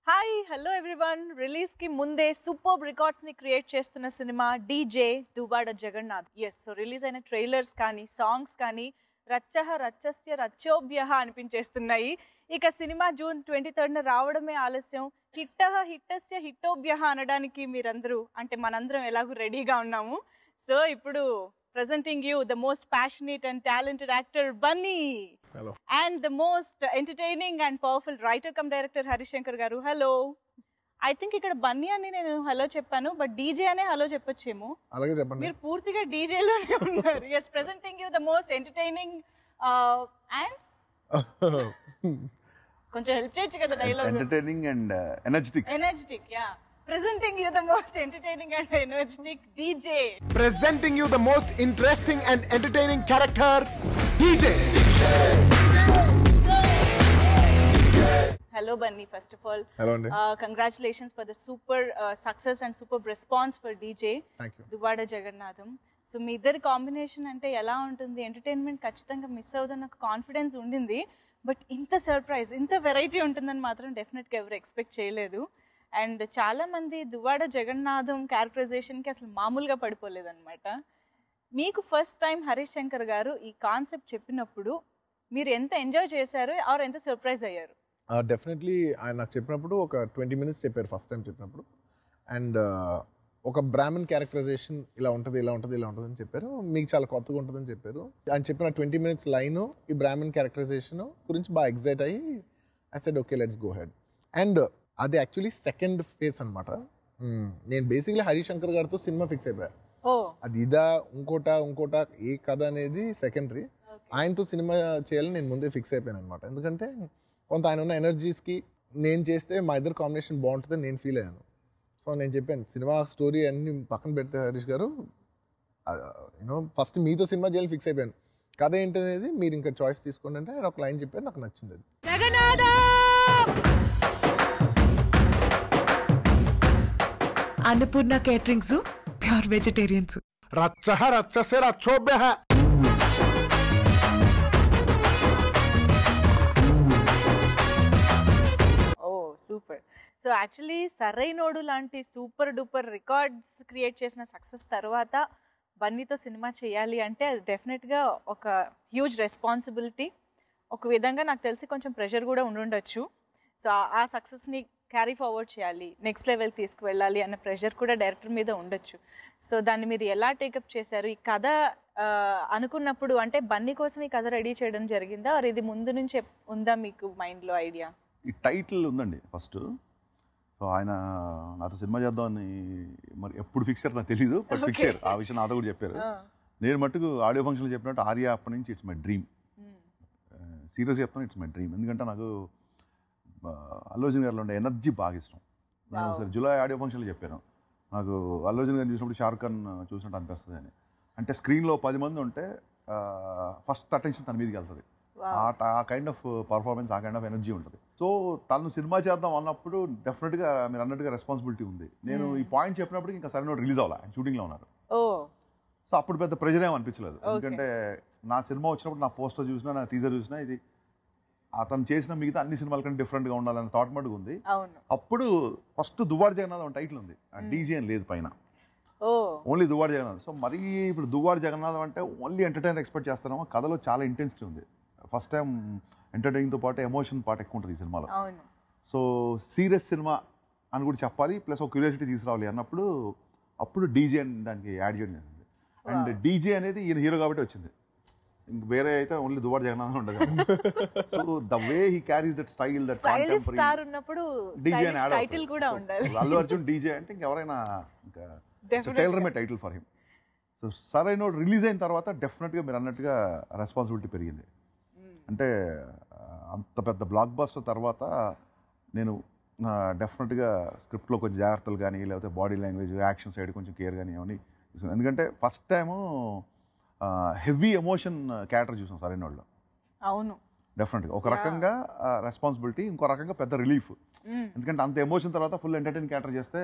Hi hello everyone. రిలీజ్కి ముందే super రికార్డ్స్ని క్రియేట్ చేస్తున్న సినిమా DJ Duvvada Jagannadh. So release అయిన ట్రైలర్స్ కానీ సాంగ్స్ కానీ రచ్చహ రచ్చస్య రచ్చోభ్యః అనిపించేస్తున్నాయి. ఇక సినిమా జూన్ 23న రావడమే ఆలస్యం. హిట్టస్య హిట్టోభ్యః అనడానికి మీరందరూ అంటే మనందరం ఎలాగూ రెడీగా ఉన్నాము. సో ఇప్పుడు presenting you the most passionate and talented actor Bunny. Hello. And the most entertaining and powerful writer cum director Harish Shankar garu. Hello. I think ikkada Bunny ani nenu hello cheppanu but DJ ane hello cheppachemo. Alage cheppandi. Meer poortiga DJ lone unnaru. Yes, presenting you the most entertaining and konచెం help cheyachu kada dialogue. Entertaining and energetic. Energetic, yeah. Presenting you the most entertaining and energetic DJ. Presenting you the most interesting and entertaining character, DJ. Hello Bunny, first of all. Hello Andy. Congratulations for the super success and super response for DJ. Thank you. Duvvada Jagannadham. So మీ ఇద్దరి combination అంటే ఎలా ఉంటుంది? Entertainment ఖచ్చితంగా miss అవుతున్న confidence ఉండింది, but ఇంత surprise, ఇంత వెరైటీ ఉంటుందని మాత్రం డెఫినెట్గా ఎవరు ఎక్స్పెక్ట్ చేయలేదు. అండ్ చాలామంది దువ్వాడ జగన్నాథం క్యారెక్టరైజేషన్కి అసలు మామూలుగా పడిపోలేదన్నమాట. మీకు ఫస్ట్ టైం హరీష్ శంకర్ గారు ఈ కాన్సెప్ట్ చెప్పినప్పుడు మీరు ఎంత ఎంజాయ్ చేశారు ఆర్ ఎంత సర్ప్రైజ్ అయ్యారు? డెఫినెట్లీ ఆయన నాకు చెప్పినప్పుడు ఒక 20 minutes చెప్పారు ఫస్ట్ టైం చెప్పినప్పుడు. అండ్ ఒక బ్రాహ్మణ్ క్యారెక్టరైజేషన్ ఇలా ఉంటుంది ఇలా ఉంటుంది ఇలా ఉంటుంది అని చెప్పారు. మీకు చాలా కొత్తగా ఉంటుందని చెప్పారు. ఆయన చెప్పిన 20 minutes లైన్ ఈ బ్రాహ్మణ్ క్యారెక్టరైజేషన్ గురించి బాగా ఎగ్జైట్ అయ్యి I said okay let's go head. And అది యాక్చువల్లీ సెకండ్ ఫేజ్ అనమాట. నేను బేసిక్లీ హరీష్ శంకర్ గారితో సినిమా ఫిక్స్ అయిపోయా. అది ఇదా ఇంకోట ఏ కథ అనేది సెకండరీ. ఆయనతో సినిమా చేయాలని నేను ముందే ఫిక్స్ అయిపోయాను అనమాట. ఎందుకంటే కొంత ఆయన ఉన్న ఎనర్జీస్కి నేను చేస్తే మా ఇద్దరు కాంబినేషన్ బాగుంటుందని నేను ఫీల్ అయ్యాను. సో నేను చెప్పాను సినిమా స్టోరీ అన్ని పక్కన పెడితే హరీష్ గారు ఫస్ట్ మీతో సినిమా చేయాలని ఫిక్స్ అయిపోయాను. కథ ఏంటనేది మీరు ఇంకా చాయిస్ తీసుకోండి అంటే ఆయన ఒక లైన్ చెప్పారు, నాకు నచ్చింది. Annapurna caterings pure vegetarians. రచ్చహ రచ్చస్య రచ్చోభ్యః. Oh super. So actually Sarrainodu లాంటి సూపర్ డూపర్ రికార్డ్స్ క్రియేట్ చేసిన సక్సెస్ తర్వాత బన్నీతో సినిమా చేయాలి అంటే అది డెఫినెట్గా ఒక హ్యూజ్ రెస్పాన్సిబిలిటీ. ఒక విధంగా నాకు తెలిసి కొంచెం ప్రెషర్ కూడా ఉండుండొచ్చు. సో ఆ సక్సెస్ని క్యారీ ఫార్వర్డ్ చేయాలి, నెక్స్ట్ లెవెల్ తీసుకువెళ్ళాలి అన్న ప్రెషర్ కూడా డైరెక్టర్ మీద ఉండొచ్చు. సో దాన్ని మీరు ఎలా టేకప్ చేశారు? ఈ కథ అనుకున్నప్పుడు అంటే బన్నీ కోసం ఈ కథ రెడీ చేయడం జరిగిందా ఆర్ ఇది ముందు నుంచి ఉందా మీకు మైండ్లో ఐడియా? ఈ టైటిల్ ఉందండి ఫస్ట్. సో ఆయన నాతో సినిమా చేద్దామని మరి ఎప్పుడు ఫిక్స్ అయ్యారు నాకు తెలీదు, బట్ ఫిక్స్ అయ్యారు. ఆ విషయం నాతో కూడా చెప్పారు. నేను మట్టుకు ఆడియో ఫంక్షన్లో చెప్పినట్టు ఆర్య అప్పటి నుంచి ఇట్స్ మై డ్రీమ్. సీరియస్గా చెప్తాను, ఇట్స్ మై డ్రీమ్. ఎందుకంటే నాకు అల్లు అర్జున్ గారిలో ఉండే ఎనర్జీ బాగా ఇష్టం. నేను ఒకసారి జూలై ఆడియో ఫంక్షన్లో చెప్పాను, నాకు అల్లు అర్జున్ గారిని చూసినప్పుడు షారుఖ్ ఖాన్ చూసినట్టు అనిపిస్తుంది అని. అంటే స్క్రీన్లో 10 మంది ఉంటే ఫస్ట్ అటెన్షన్ తన మీదకి వెళ్తుంది. ఆ కైండ్ ఆఫ్ పర్ఫార్మెన్స్, ఆ కైండ్ ఆఫ్ ఎనర్జీ ఉంటుంది. సో తను సినిమా చేద్దాం అన్నప్పుడు డెఫినెట్గా మీరు అన్నట్టుగా రెస్పాన్సిబిలిటీ ఉంది. నేను ఈ పాయింట్ చెప్పినప్పుడు ఇంకా సరైన రిలీజ్ అవ్వాలి, ఆయన షూటింగ్లో ఉన్నారు. సో అప్పుడు పెద్ద ప్రెజర్ ఏమి అనిపించలేదు. ఎందుకంటే నా సినిమా వచ్చినప్పుడు నా పోస్టర్ చూసినా, నా టీజర్ చూసినా ఇది అతను చేసిన మిగతా అన్ని సినిమాల కంటే డిఫరెంట్గా ఉండాలని థాట్ మటుకు ఉంది. అప్పుడు ఫస్ట్ దువ్వాడ జగన్నాథ్ టైటిల్ ఉంది, డీజే అని లేదు పైన, ఓన్లీ దువ్వాడ జగన్నాథ్. సో మరీ ఇప్పుడు దువ్వాడ జగన్నాథ్ అంటే ఓన్లీ ఎంటర్టైనర్ ఎక్స్పెక్ట్ చేస్తున్నామో, కథలో చాలా ఇంటెన్సిటీ ఉంది. ఫస్ట్ టైం ఎంటర్టైనింగ్తో పాటు ఎమోషన్ పార్ట్ ఎక్కువ ఉంటుంది ఈ సినిమాలో. సో సీరియస్ సినిమా అని కూడా చెప్పాలి, ప్లస్ ఒక క్యూరియాసిటీ తీసుకురావాలి అన్నప్పుడు అప్పుడు డీజే అని దానికి యాడ్ చేయడం జరిగింది. అండ్ డీజే అనేది ఈయన హీరో కాబట్టి వచ్చింది, ఇంక వేరే అయితే ఓన్లీ దువ్వాడ జగన్నాథ్ ఉండదు. So the way he carries that style, that star ఉన్నప్పుడు డీజే అని టైటిల్ కూడా ఉండాలి. అల్లు అర్జున్ డీజే అంటే ఇంకెవరైనా ఇంకా tailor made title for him. So సరైన రిలీజ్ అయిన తర్వాత డెఫినెట్గా మీరు అన్నట్టుగా రెస్పాన్సిబిలిటీ పెరిగింది. అంటే అంత పెద్ద బ్లాక్ బస్టర్ తర్వాత నేను డెఫినెట్గా స్క్రిప్ట్లో కొంచెం జాగ్రత్తలు కానీ, లేకపోతే బాడీ లాంగ్వేజ్, యాక్షన్ సైడ్ కొంచెం కేర్ కానీ అవన్నీ చూసాను. ఎందుకంటే first time heavy emotion character చూసాం సరైన వాళ్ళు. అవును, డెఫినెట్గా ఒక రకంగా రెస్పాన్సిబిలిటీ, ఇంకో రకంగా పెద్ద రిలీఫ్. ఎందుకంటే అంత ఎమోషన్ తర్వాత ఫుల్ ఎంటర్టైన్ క్యారెక్టర్ చేస్తే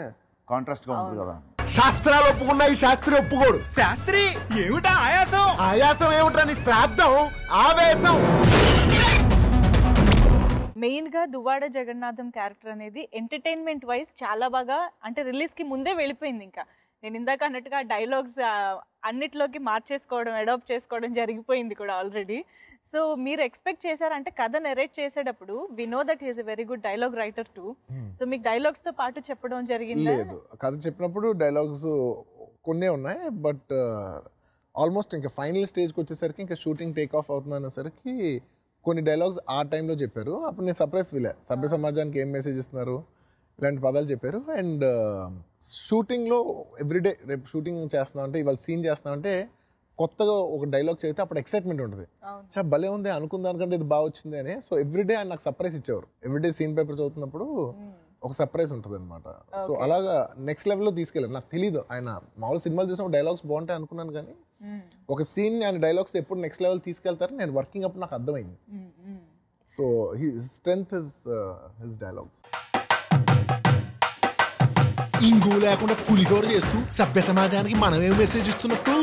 కాంట్రాస్ట్ గా ఉంటుంది కదా. శాస్త్రాలు ఒప్పుకున్నాయి, శాస్త్రి ఒప్పుకోడు. శాస్త్రి ఏమిటా ఆయాసం? ఆయాసం ఏమిటని శ్రాద్ధం, ఆవేశం. మెయిన్గా దువ్వాడ జగన్నాథం క్యారెక్టర్ అనేది ఎంటర్టైన్మెంట్ వైజ్ చాలా బాగా అంటే రిలీజ్కి ముందే వెళ్ళిపోయింది. ఇంకా నేను ఇందాక అన్నట్టుగా డైలాగ్స్ అన్నిట్లోకి మార్చేసుకోవడం అడాప్ట్ చేసుకోవడం జరిగిపోయింది కూడా ఆల్రెడీ. సో మీరు ఎక్స్పెక్ట్ చేశారంటే కథ నెరేట్ చేసేటప్పుడు we know that is a very good dialogue writer too. So మీకు డైలాగ్స్తో పాటు చెప్పడం జరిగిందా? లేదు, కథ చెప్పినప్పుడు డైలాగ్స్ కొన్నే ఉన్నాయి. బట్ ఆల్మోస్ట్ ఇంకా ఫైనల్ స్టేజ్కి వచ్చేసరికి ఇంకా షూటింగ్ టేక్ ఆఫ్ అవుతుంది అనేసరికి కొన్ని డైలాగ్స్ ఆ టైంలో చెప్పారు. అప్పుడు నేను సర్ప్రైజ్ ఫీల్ అయ్యా, సభ్య సమాజానికి ఏం మెసేజ్ ఇస్తున్నారు ఇలాంటి పదాలు చెప్పారు. అండ్ షూటింగ్లో ఎవ్రీడే రేపు షూటింగ్ చేస్తున్నాం అంటే ఇవాళ సీన్ చేస్తున్నాం అంటే కొత్తగా ఒక డైలాగ్ చదివితే అప్పుడు ఎక్సైట్మెంట్ ఉంటుంది. చాలా భలే ఉంది అనుకున్న దానికంటే ఇది బాగా వచ్చింది అని. సో ఎవ్రీడే ఆయన నాకు సర్ప్రైజ్ ఇచ్చేవారు. ఎవ్రీడే సీన్ పేపర్ చదువుతున్నప్పుడు ఒక సర్ప్రైజ్ ఉంటుంది అనమాట. సో అలాగా నెక్స్ట్ లెవెల్లో తీసుకెళ్ళారు. నాకు తెలీదు ఆయన మామూలు సినిమాలు చూసినప్పుడు డైలాగ్స్ బాగుంటాయి అనుకున్నాను, కానీ ఒక సీన్ ఆయన డైలాగ్స్ ఎప్పుడు నెక్స్ట్ లెవెల్ తీసుకెళ్తారు నేను వర్కింగ్ అప్పుడు నాకు అర్థమైంది. So strength is his dialogues. ఇంగు లేకుండా పులిహోర చేస్తూ సభ్య సమాజానికి మనమేం మెసేజ్ ఇస్తున్నట్టు.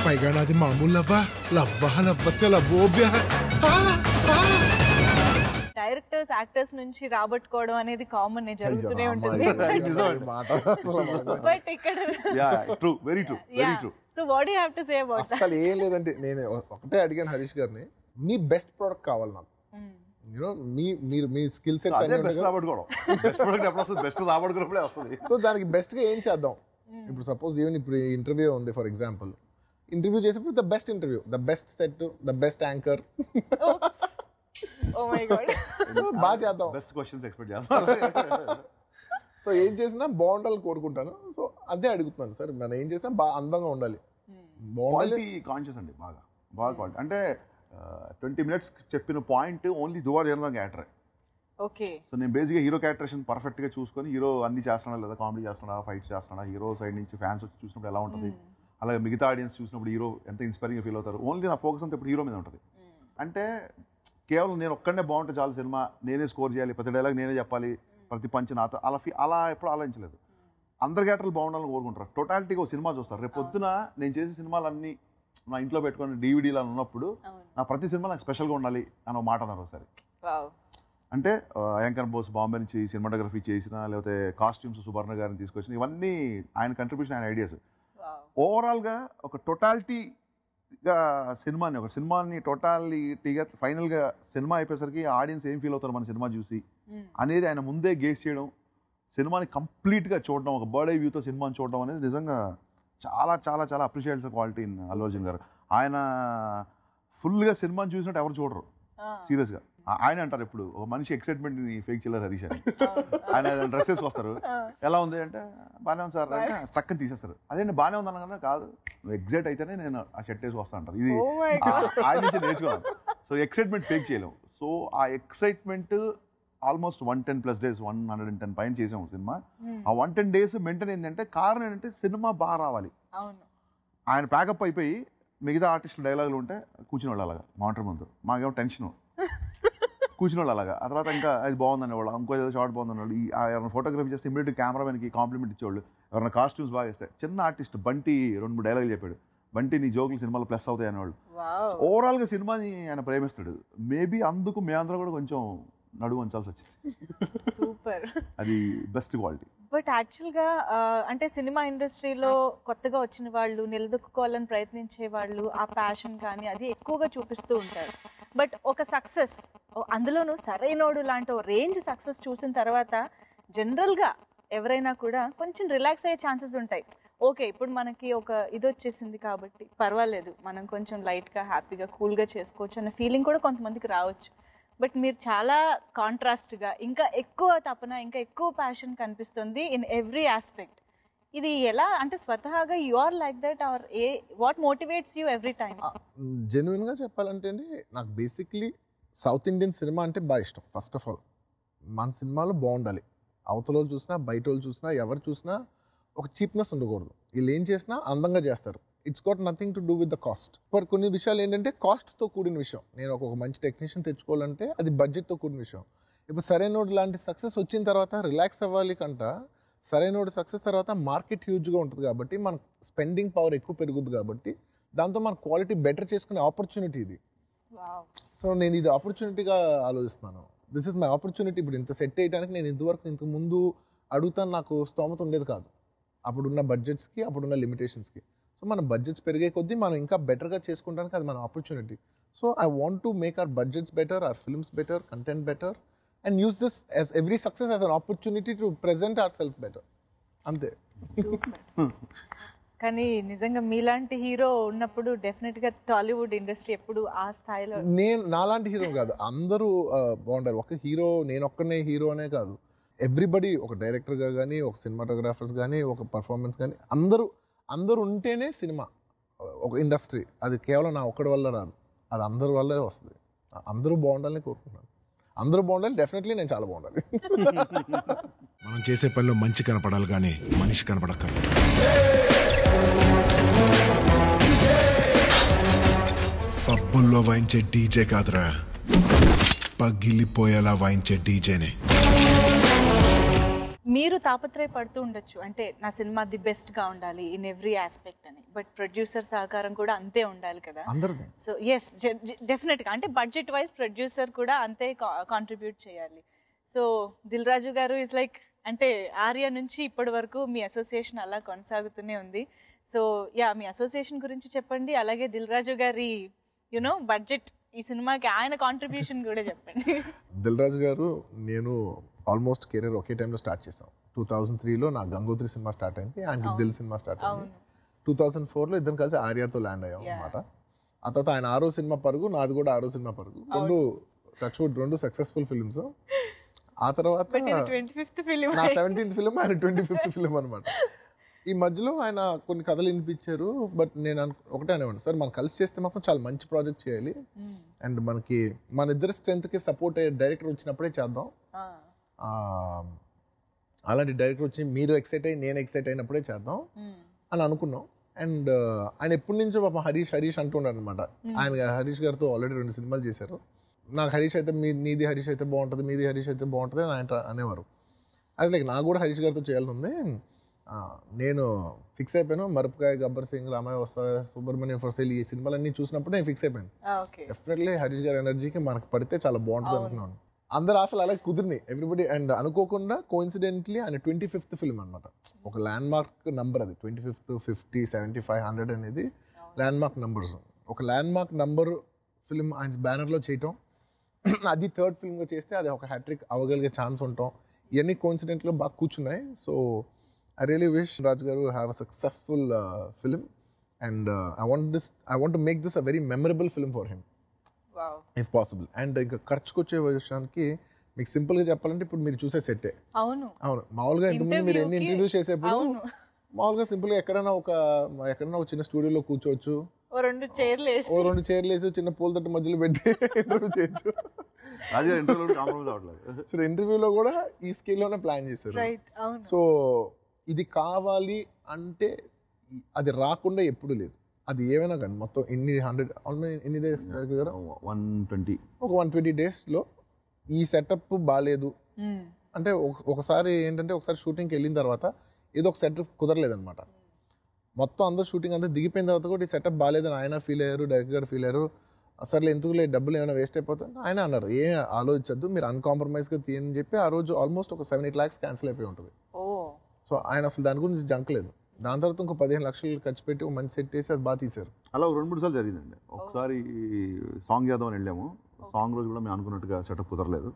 పైగా నాది మామూలు లవ్వసే లవ్వోభ్య. డైరెక్టర్స్ యాక్టర్స్ నుంచి రాబట్టుకోవడం అనేది కామన్ జరుగుతూనే ఉంటుంది. బట్ ఇక్కడ so what you have to say about that? అసలు ఏం లేదంటే నేను ఒకటే అడిగాను హరీష్ గారిని, మీ బెస్ట్ ప్రోడక్ట్ కావాలి నాకు. యూనో మీ స్కిల్ సెట్స్ సో దానికి బెస్ట్ గా ఏం చేద్దాం. ఇప్పుడు సపోజ్ ఈవెన్ ఇప్పుడు ఇంటర్వ్యూ ఉంది ఫర్ ఎగ్జాంపుల్, ఇంటర్వ్యూ చేసేప్పుడు the best interview, the best set, the best anchor. Oh my god, బాగా చేద్దాం. బెస్ట్ క్వశ్చన్స్ ఎక్స్పెక్ట్ చేస్తాను. సో ఏం చేసినా బాగుండాలని కోరుకుంటాను. సో అదే అడుగుతున్నాను సార్, మనం ఏం చేసినా బాగా అందంగా ఉండాలి. క్వాలిటీ కాన్షియస్ అండి, బాగా క్వాలిటీ. అంటే 20 minutes చెప్పిన point only Duvvada Jagannatham character. Okay. So నేను బేసిక్గా హీరో క్యారెక్టరేషన్ పర్ఫెక్ట్గా చూసుకొని హీరో అన్ని చేస్తున్నాడా లేదా, కామెడీ చేస్తున్నాడా, ఫైట్స్ చేస్తున్నాడా, హీరో సైడ్ నుంచి ఫ్యాన్స్ వచ్చి చూసినప్పుడు ఎలా ఉంటుంది, అలాగే మిగతా ఆడియన్స్ చూసినప్పుడు హీరో ఎంత ఇన్స్పైరింగ్గా ఫీల్ అవుతారు. ఓన్లీ నా ఫోకస్ అంతా ఇప్పుడు హీరో మీద ఉంటుంది. అంటే కేవలం నేను ఒక్కడే బాగుంటే చాలు సినిమా, నేనే స్కోర్ చేయాలి, ప్రతి డైలాగ్ నేనే చెప్పాలి, ప్రతి పంచ్ నాతో అలా ఎప్పుడు ఆలోచించలేదు. అందరి క్యారెక్టర్లు బాగుండాలని కోరుకుంటారు. టోటాలిటీగా ఒక సినిమా చూస్తారు. రేపు పొద్దున నేను చేసే సినిమాలన్నీ నా ఇంట్లో పెట్టుకొని డివిడీలు ఉన్నప్పుడు నా ప్రతి సినిమా నాకు స్పెషల్గా ఉండాలి అని ఒక మాట అన్నారు ఒకసారి. అంటే యాంకర్ బోస్ బాంబే నుంచి సినిమాటోగ్రఫీ చేసిన, లేకపోతే కాస్ట్యూమ్స్ సుబర్ణ గారిని తీసుకొచ్చిన, ఇవన్నీ ఆయన కంట్రిబ్యూషన్, ఆయన ఐడియాస్. ఓవరాల్గా ఒక టోటాలిటీగా ఒక సినిమాని టోటాలిటీగా ఫైనల్గా సినిమా అయిపోయేసరికి ఆడియన్స్ ఏం ఫీల్ అవుతారు మన సినిమా చూసి అనేది ఆయన ముందే గేస్ చేయడం, సినిమాని కంప్లీట్గా చూడడం, ఒక బర్డ్ ఐ వ్యూతో సినిమాని చూడడం అనేది నిజంగా చాలా చాలా చాలా appreciates quality in Allu Arjun గారు. ఆయన ఫుల్గా సినిమాని చూసినట్టు ఎవరు చూడరు సీరియస్గా. ఆయన అంటారు ఎప్పుడు, ఒక మనిషి ఎక్సైట్మెంట్ని ఫేక్ చేయలేరు హరీష్ అని. ఆయన డ్రెస్సెస్ వస్తారు, ఎలా ఉంది అంటే బాగానే ఉంది సార్ అంటే చక్కని తీసేస్తారు. అదేంటి బాగానే ఉంది అనగానే, కాదు నువ్వు ఎగ్జైట్ అయితేనే నేను ఆ షర్ట్ వేసి వస్తా అంటారు. ఇది ఆయన నుంచి నేర్చుకోవాలి. సో ఎక్సైట్మెంట్ ఫేక్ చేయలేము. సో ఆ ఎక్సైట్మెంట్ ఆల్మోస్ట్ 110+ days 110 పైన చేసాము సినిమా. ఆ 110 days మెయింటైన్ ఏంటంటే కారణం ఏంటంటే సినిమా బాగా రావాలి. ఆయన ప్యాకప్ అయిపోయి మిగతా ఆర్టిస్టులు డైలాగులు ఉంటే కూర్చుని వాళ్ళు అలాగా మానిటర్ ముందు, మాకేమో టెన్షన్ కూర్చుని వాళ్ళు అలాగా. ఆ తర్వాత ఇంకా అది బాగుందని వాళ్ళు, ఇంకో ఏదో షార్ట్ బాగుందని వాళ్ళు, ఎవరైనా ఫోటోగ్రఫీ చేస్తే ఇమీడియట్ కెమెరామెన్కి కాంప్లిమెంట్ ఇచ్చేవాళ్ళు. ఎవరైనా కాస్ట్యూమ్స్ బాగా వేస్తే, చిన్న ఆర్టిస్ట్ బంటి 2-3 డైలాగులు చెప్పాడు, బంటి నీ జోకులు సినిమాలో ప్లస్ అవుతాయి అనేవాళ్ళు. ఓవరాల్గా సినిమాని ఆయన ప్రేమిస్తాడు. మేబీ అందుకు మేమందరం కూడా కొంచెం నడువు వంచాల్సి వచ్చింది. సూపర్, అది బెస్ట్ క్వాలిటీ. బట్ యాక్చువల్గా అంటే సినిమా ఇండస్ట్రీలో కొత్తగా వచ్చిన వాళ్ళు, నిలదొక్కుకోవాలని ప్రయత్నించే వాళ్ళు ఆ ప్యాషన్ కానీ అది ఎక్కువగా చూపిస్తూ ఉంటారు. బట్ ఒక సక్సెస్, అందులోనూ సరైనోడు లాంటి రేంజ్ సక్సెస్ చూసిన తర్వాత జనరల్గా ఎవరైనా కూడా కొంచెం రిలాక్స్ అయ్యే ఛాన్సెస్ ఉంటాయి. ఓకే, ఇప్పుడు మనకి ఒక ఇది వచ్చేసింది కాబట్టి పర్వాలేదు, మనం కొంచెం లైట్గా హ్యాపీగా కూల్గా చేసుకోవచ్చు అన్న ఫీలింగ్ కూడా కొంతమందికి రావచ్చు. బట్ మీరు చాలా కాంట్రాస్ట్గా, ఇంకా ఎక్కువ తపన, ఇంకా ఎక్కువ ప్యాషన్ కనిపిస్తుంది ఇన్ ఎవ్రీ ఆస్పెక్ట్. ఇది ఎలా అంటే స్వతహాగా you are like that or what motivates you every time? జెన్యున్గా చెప్పాలంటే అండి, నాకు బేసిక్లీ సౌత్ ఇండియన్ సినిమా అంటే బాగా ఇష్టం. ఫస్ట్ ఆఫ్ ఆల్ మన సినిమాలు బాగుండాలి. అవతల వాళ్ళు చూసినా, బయట వాళ్ళు చూసినా, ఎవరు చూసినా ఒక చీప్నెస్ ఉండకూడదు. వీళ్ళు ఏం చేసినా అందంగా చేస్తారు. It's got nothing to do with the cost. But కొన్ని విషయాలు ఏంటంటే కాస్ట్తో కూడిన విషయం. నేను ఒక మంచి టెక్నీషియన్ తెచ్చుకోవాలంటే అది బడ్జెట్తో కూడిన విషయం. ఇప్పుడు సరైనోడు లాంటి సక్సెస్ వచ్చిన తర్వాత రిలాక్స్ అవ్వాలి కంట, సరైనోడు సక్సెస్ తర్వాత మార్కెట్ హ్యూజ్గా ఉంటుంది కాబట్టి మన స్పెండింగ్ పవర్ ఎక్కువ పెరుగుద్ది కాబట్టి దాంతో మన క్వాలిటీ బెటర్ చేసుకునే ఆపర్చునిటీ ఇది. సో నేను ఇది ఆపర్చునిటీగా ఆలోచిస్తున్నాను. This is my opportunity. ఇప్పుడు ఇంత సెట్ చేయడానికి నేను ఇంతకు ముందు అడుగుతాను, నాకు స్తోమత ఉండేది కాదు అప్పుడున్న బడ్జెట్స్కి, అప్పుడున్న లిమిటేషన్స్కి. సో మన బడ్జెట్స్ పెరిగే కొద్దీ మనం ఇంకా బెటర్గా చేసుకుంటానికి అది మన opportunity. So I want to make our budgets better, hour films better, content better, and use this as every success as an opportunity to present our self better. అంతే. కానీ నిజంగా మీలాంటి హీరో ఉన్నప్పుడు డెఫినెట్గా టాలీవుడ్ ఇండస్ట్రీ ఎప్పుడు ఆ స్థాయిలో. నేను నాలాంటి హీరో కాదు, అందరూ బాగుంటారు. ఒక హీరో, నేను ఒక్కనే హీరో అనే కాదు, ఎవ్రీబడి, ఒక డైరెక్టర్గా కానీ, ఒక సినిమాటోగ్రాఫర్స్ కానీ, ఒక పర్ఫార్మెన్స్ కానీ, అందరూ ఉంటేనే సినిమా ఒక ఇండస్ట్రీ. అది కేవలం నా ఒక్కడి వల్ల రాదు, అది అందరి వల్లే వస్తుంది. అందరూ బాగుండాలని కోరుకుంటున్నాను. అందరూ బాగుండాలి, డెఫినెట్లీ నేను చాలా బాగుండాలి. మనం చేసే పనిలో మంచి కనపడాలి కానీ మనిషి కనపడక్కర్లేదు. పబ్బుల్లో వాయించే డీజే కాదురా, పగిలిపోయేలా వాయించే డీజేనే. మీరు తాపత్రయపడుతూ ఉండొచ్చు, అంటే నా సినిమా ది బెస్ట్గా ఉండాలి ఇన్ ఎవ్రీ ఆస్పెక్ట్ అని, బట్ ప్రొడ్యూసర్ సహకారం కూడా అంతే ఉండాలి కదా. సో ఎస్, డెఫినెట్గా, అంటే బడ్జెట్ వైజ్ ప్రొడ్యూసర్ కూడా అంతే కాంట్రిబ్యూట్ చేయాలి. సో దిల్ రాజు గారు ఇస్ లైక్, అంటే ఆర్య నుంచి ఇప్పటి వరకు మీ అసోసియేషన్ అలా కొనసాగుతూనే ఉంది. సో యా, మీ అసోసియేషన్ గురించి చెప్పండి, అలాగే దిల్ రాజు గారి బడ్జెట్ ఈ సినిమాకి ఆయన కాంట్రిబ్యూషన్ కూడా చెప్పండి. దిల్ రాజు గారు, నేను ఆల్మోస్ట్ కెరీర్ ఒకే టైంలో స్టార్ట్ చేసాం. 2003లో నా గంగోత్రి సినిమా స్టార్ట్ అయింది, ఆయనకి దిల్ సినిమా స్టార్ట్ అయింది. 2004లో ఇద్దరం కలిసి ఆర్యాతో ల్యాండ్ అయ్యాం అనమాట. ఆ తర్వాత ఆయన 6వ సినిమా పరుగు, నాది కూడా 6వ సినిమా పరుగు, రెండు సక్సెస్ఫుల్ ఫిల్మ్స్. ఆ తర్వాత నా 17th ఫిల్మ్, ఆయన 25th ఫిల్మ్ అనమాట. ఈ మధ్యలో ఆయన కొన్ని కథలు వినిపించారు, బట్ నేను ఒకటే అనేవాడిని, సార్ మనం కలిసి చేస్తే మాత్రం చాలా మంచి ప్రాజెక్ట్ చేయాలి, అండ్ మన ఇద్దరి స్ట్రెంత్కి సపోర్ట్ అయ్యే డైరెక్టర్ వచ్చినప్పుడే చేద్దాం. అలాంటి డైరెక్టర్ వచ్చి మీరు ఎక్సైట్ అయ్యి నేను ఎక్సైట్ అయినప్పుడే చేద్దాం అని అనుకున్నాం. అండ్ ఆయన ఎప్పటి నుంచో పాపం హరీష్ అంటున్నాడు అనమాట. ఆయన హరీష్ గారితో ఆల్రెడీ 2 సినిమాలు చేశారు. నాకు హరీష్ అయితే నీది హరీష్ అయితే బాగుంటుంది, మీది హరీష్ అయితే బాగుంటుంది అని ఆయన అనేవారు. అది లైక్ నాకు కూడా హరీష్ గారితో చేయాలని ఉంది. నేను ఫిక్స్ అయిపోయాను. మరపుకాయ, గబ్బర్ సింగ్, రామాయ వస్తా, సుబ్రహ్మణ్యం ఫర్ సేల్, ఈ సినిమాలన్నీ చూసినప్పుడు నేను ఫిక్స్ అయిపోయాను. డెఫినెట్లీ హరీష్ గారి ఎనర్జీకి మనకు పడితే చాలా బాగుంటుంది అనుకున్నాను. అందరు అసలు అలాగే కుదిరినాయి ఎవ్రీబడి. అండ్ అనుకోకుండా కోఇన్సిడెంట్లీ ఆయన 25th ఫిల్మ్ అనమాట. ఒక ల్యాండ్ మార్క్ నంబర్ అది. 25th, 50, 75, 100 అనేది ల్యాండ్ మార్క్ నంబర్స్. ఒక ల్యాండ్ మార్క్ నంబర్ ఫిల్మ్ ఆయన బ్యానర్లో చేయటం, అది 3rd ఫిల్మ్గా చేస్తే అది ఒక హ్యాట్రిక్ అవ్వగలిగే ఛాన్స్ ఉంటాం. ఇవన్నీ కోఇన్సిడెంట్లో బాగా కూర్చున్నాయి. సో ఐ రియలీ విష్ రాజు గారు have a successful film, and I want to make this a very memorable film for him if possible. And ఇంకా ఖర్చుకు వచ్చే విషయానికి మీకు సింపుల్గా చెప్పాలంటే, ఇప్పుడు మీరు చూసే సెట్టే. అవును, మామూలుగా ఇంతకుముందు మీరు ఎన్ని ఇంటర్వ్యూస్ చేసేప్పుడు మామూలుగా సింపుల్గా ఎక్కడైనా ఒక చిన్న స్టూడియోలో కూర్చోవచ్చు, ఓ 2 చైర్లు వేసి చిన్న పూల తట్టు మధ్యలో పెట్టి ఇంటర్వ్యూ చేయొచ్చు. సో ఇంటర్వ్యూలో కూడా ఈ స్కేల్లోనే ప్లాన్ చేశారు. సో ఇది కావాలి అంటే అది రాకుండా ఎప్పుడు లేదు. అది ఏమైనా కానీ మొత్తం ఎన్ని డేస్ దగ్గర 120 డేస్లో ఈ సెటప్ బాగాలేదు అంటే, ఒకసారి ఏంటంటే ఒకసారి షూటింగ్కి వెళ్ళిన తర్వాత ఏదో ఒక సెటప్ కుదరలేదనమాట. మొత్తం అందరూ షూటింగ్ అంతా దిగిపోయిన తర్వాత కూడా ఈ సెటప్ బాగాలేదని ఆయన ఫీల్ అయ్యారు, డైరెక్టర్ గారు ఫీల్ అయ్యారు. అసలు ఎందుకులే డబ్బులు ఏమైనా వేస్ట్ అయిపోతుంది ఆయన అన్నారు. ఏం ఆలోచించద్దు, మీరు అన్కాంప్రమైజ్గా తీయని చెప్పి ఆ రోజు ఆల్మోస్ట్ ఒక 7-8 lakhs క్యాన్సిల్ అయిపోయి ఉంటుంది. సో ఆయన అసలు దాని గురించి జంకలేదు. దాని తర్వాత ఇంకో 15 లక్షలు ఖర్చు పెట్టి ఒక మంచి సెట్ వేసి అది బాగా తీశారు. అలా 2-3 సార్లు జరిగిందండి. ఒకసారి సాంగ్ చేద్దాం అని వెళ్ళాము. సాంగ్ రోజు కూడా మేము అనుకున్నట్టుగా సెటప్ కుదరలేదు.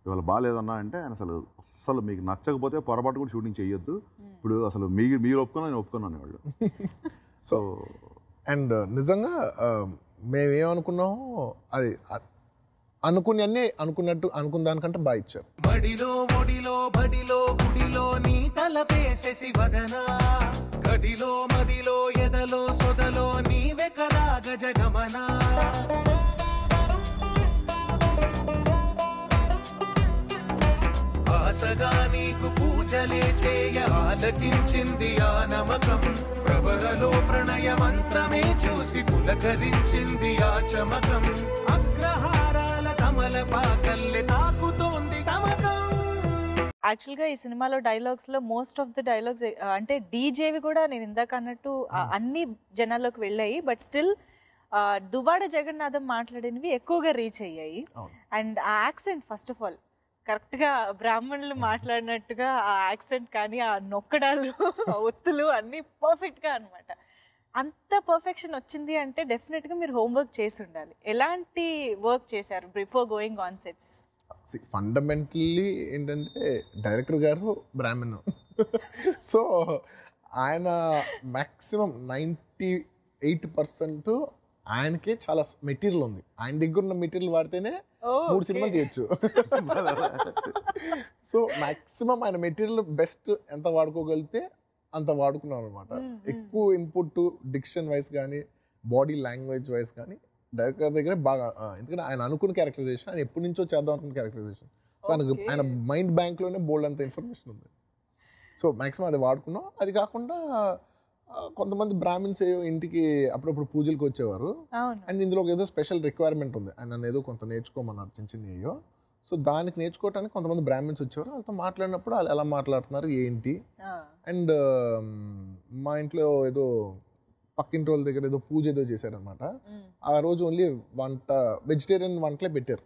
ఇవాళ బాగాలేదన్నా అంటే ఆయన అసలు మీకు నచ్చకపోతే పొరపాటు కూడా షూటింగ్ చేయొద్దు, ఇప్పుడు అసలు మీరు ఒప్పుకున్నా నేను ఒప్పుకున్నాను వాళ్ళు. సో అండ్ నిజంగా మేమేమనుకున్నామో అది అనుకుని అన్నీ అనుకున్న దానికంటే బాగా ఇచ్చారు. బడిలో ఒడిలో బడిలో గుడిలో నీ తలపేసేసి వదనా, గదిలో మదిలో ఎదలో సొదలో నీవే కదా గజగమనా. ఆశగా నీకు పూజలే చేయ ఆలకించింది ఆ నమకం, ప్రవరలో ప్రణయ మంత్రమే చూసి పులకరించింది ఆ చమకం, అగ్రహారాల కమల పాకల్లె తాకుతోంది తమకం. యాక్చువల్గా ఈ సినిమాలో డైలాగ్స్లో మోస్ట్ ఆఫ్ ది డైలాగ్స్ అంటే డీజేవి కూడా నేను ఇందాక అన్నట్టు అన్ని జనాల్లోకి వెళ్ళాయి, బట్ స్టిల్ దువ్వాడ జగన్నాథం మాట్లాడినవి ఎక్కువగా రీచ్ అయ్యాయి. అండ్ ఆ యాక్సెంట్ ఫస్ట్ ఆఫ్ ఆల్ కరెక్ట్గా బ్రాహ్మణులు మాట్లాడినట్టుగా ఆ యాక్సెంట్ కానీ ఆ నొక్కడాలు ఒత్తులు అన్నీ పర్ఫెక్ట్గా అనమాట. అంత పర్ఫెక్షన్ వచ్చింది అంటే డెఫినెట్గా మీరు హోంవర్క్ చేసి ఉండాలి. ఎలాంటి వర్క్ చేశారు before going on sets? Fundamentally ఏంటంటే డైరెక్టర్ గారు బ్రాహ్మణ్, సో ఆయన మ్యాక్సిమం 98% ఆయనకే చాలా మెటీరియల్ ఉంది. ఆయన దగ్గర ఉన్న మెటీరియల్ వాడితేనే 3 సినిమాలు తీయచ్చు. సో మ్యాక్సిమం ఆయన మెటీరియల్ బెస్ట్ ఎంత వాడుకోగలిగితే అంత వాడుకున్నాం అనమాట. ఎక్కువ ఇన్పుట్ డిక్షన్ వైజ్ కానీ బాడీ లాంగ్వేజ్ వైజ్ కానీ డైరెక్టర్ దగ్గర బాగా, ఎందుకంటే ఆయన అనుకున్న క్యారెక్టరైజేషన్, ఆయన ఎప్పటి నుంచో చేద్దాం అనుకున్న క్యారెక్టరైజేషన్. సో ఆయన మైండ్ బ్యాంక్లోనే బోల్డ్ అంత ఇన్ఫర్మేషన్ ఉంది. సో మ్యాక్సిమం అది వాడుకున్నాం. అది కాకుండా కొంతమంది బ్రాహ్మిన్స్ ఇంటికి అప్పుడప్పుడు పూజలకు వచ్చేవారు. అండ్ ఇందులో ఏదో స్పెషల్ రిక్వైర్మెంట్ ఉంది, ఆయన నన్ను ఏదో కొంత నేర్చుకోమన్నారు, చిన్న చిన్న అయ్యో. సో దానికి నేర్చుకోవడానికి కొంతమంది బ్రాహ్మిన్స్ వచ్చేవారు. వాళ్ళతో మాట్లాడినప్పుడు వాళ్ళు ఎలా మాట్లాడుతున్నారు ఏంటి. అండ్ మా ఇంట్లో ఏదో పక్కింటి వాళ్ళ దగ్గర ఏదో పూజ ఏదో చేశారనమాట. ఆ రోజు ఓన్లీ వంట వెజిటేరియన్ వంటలే పెట్టారు.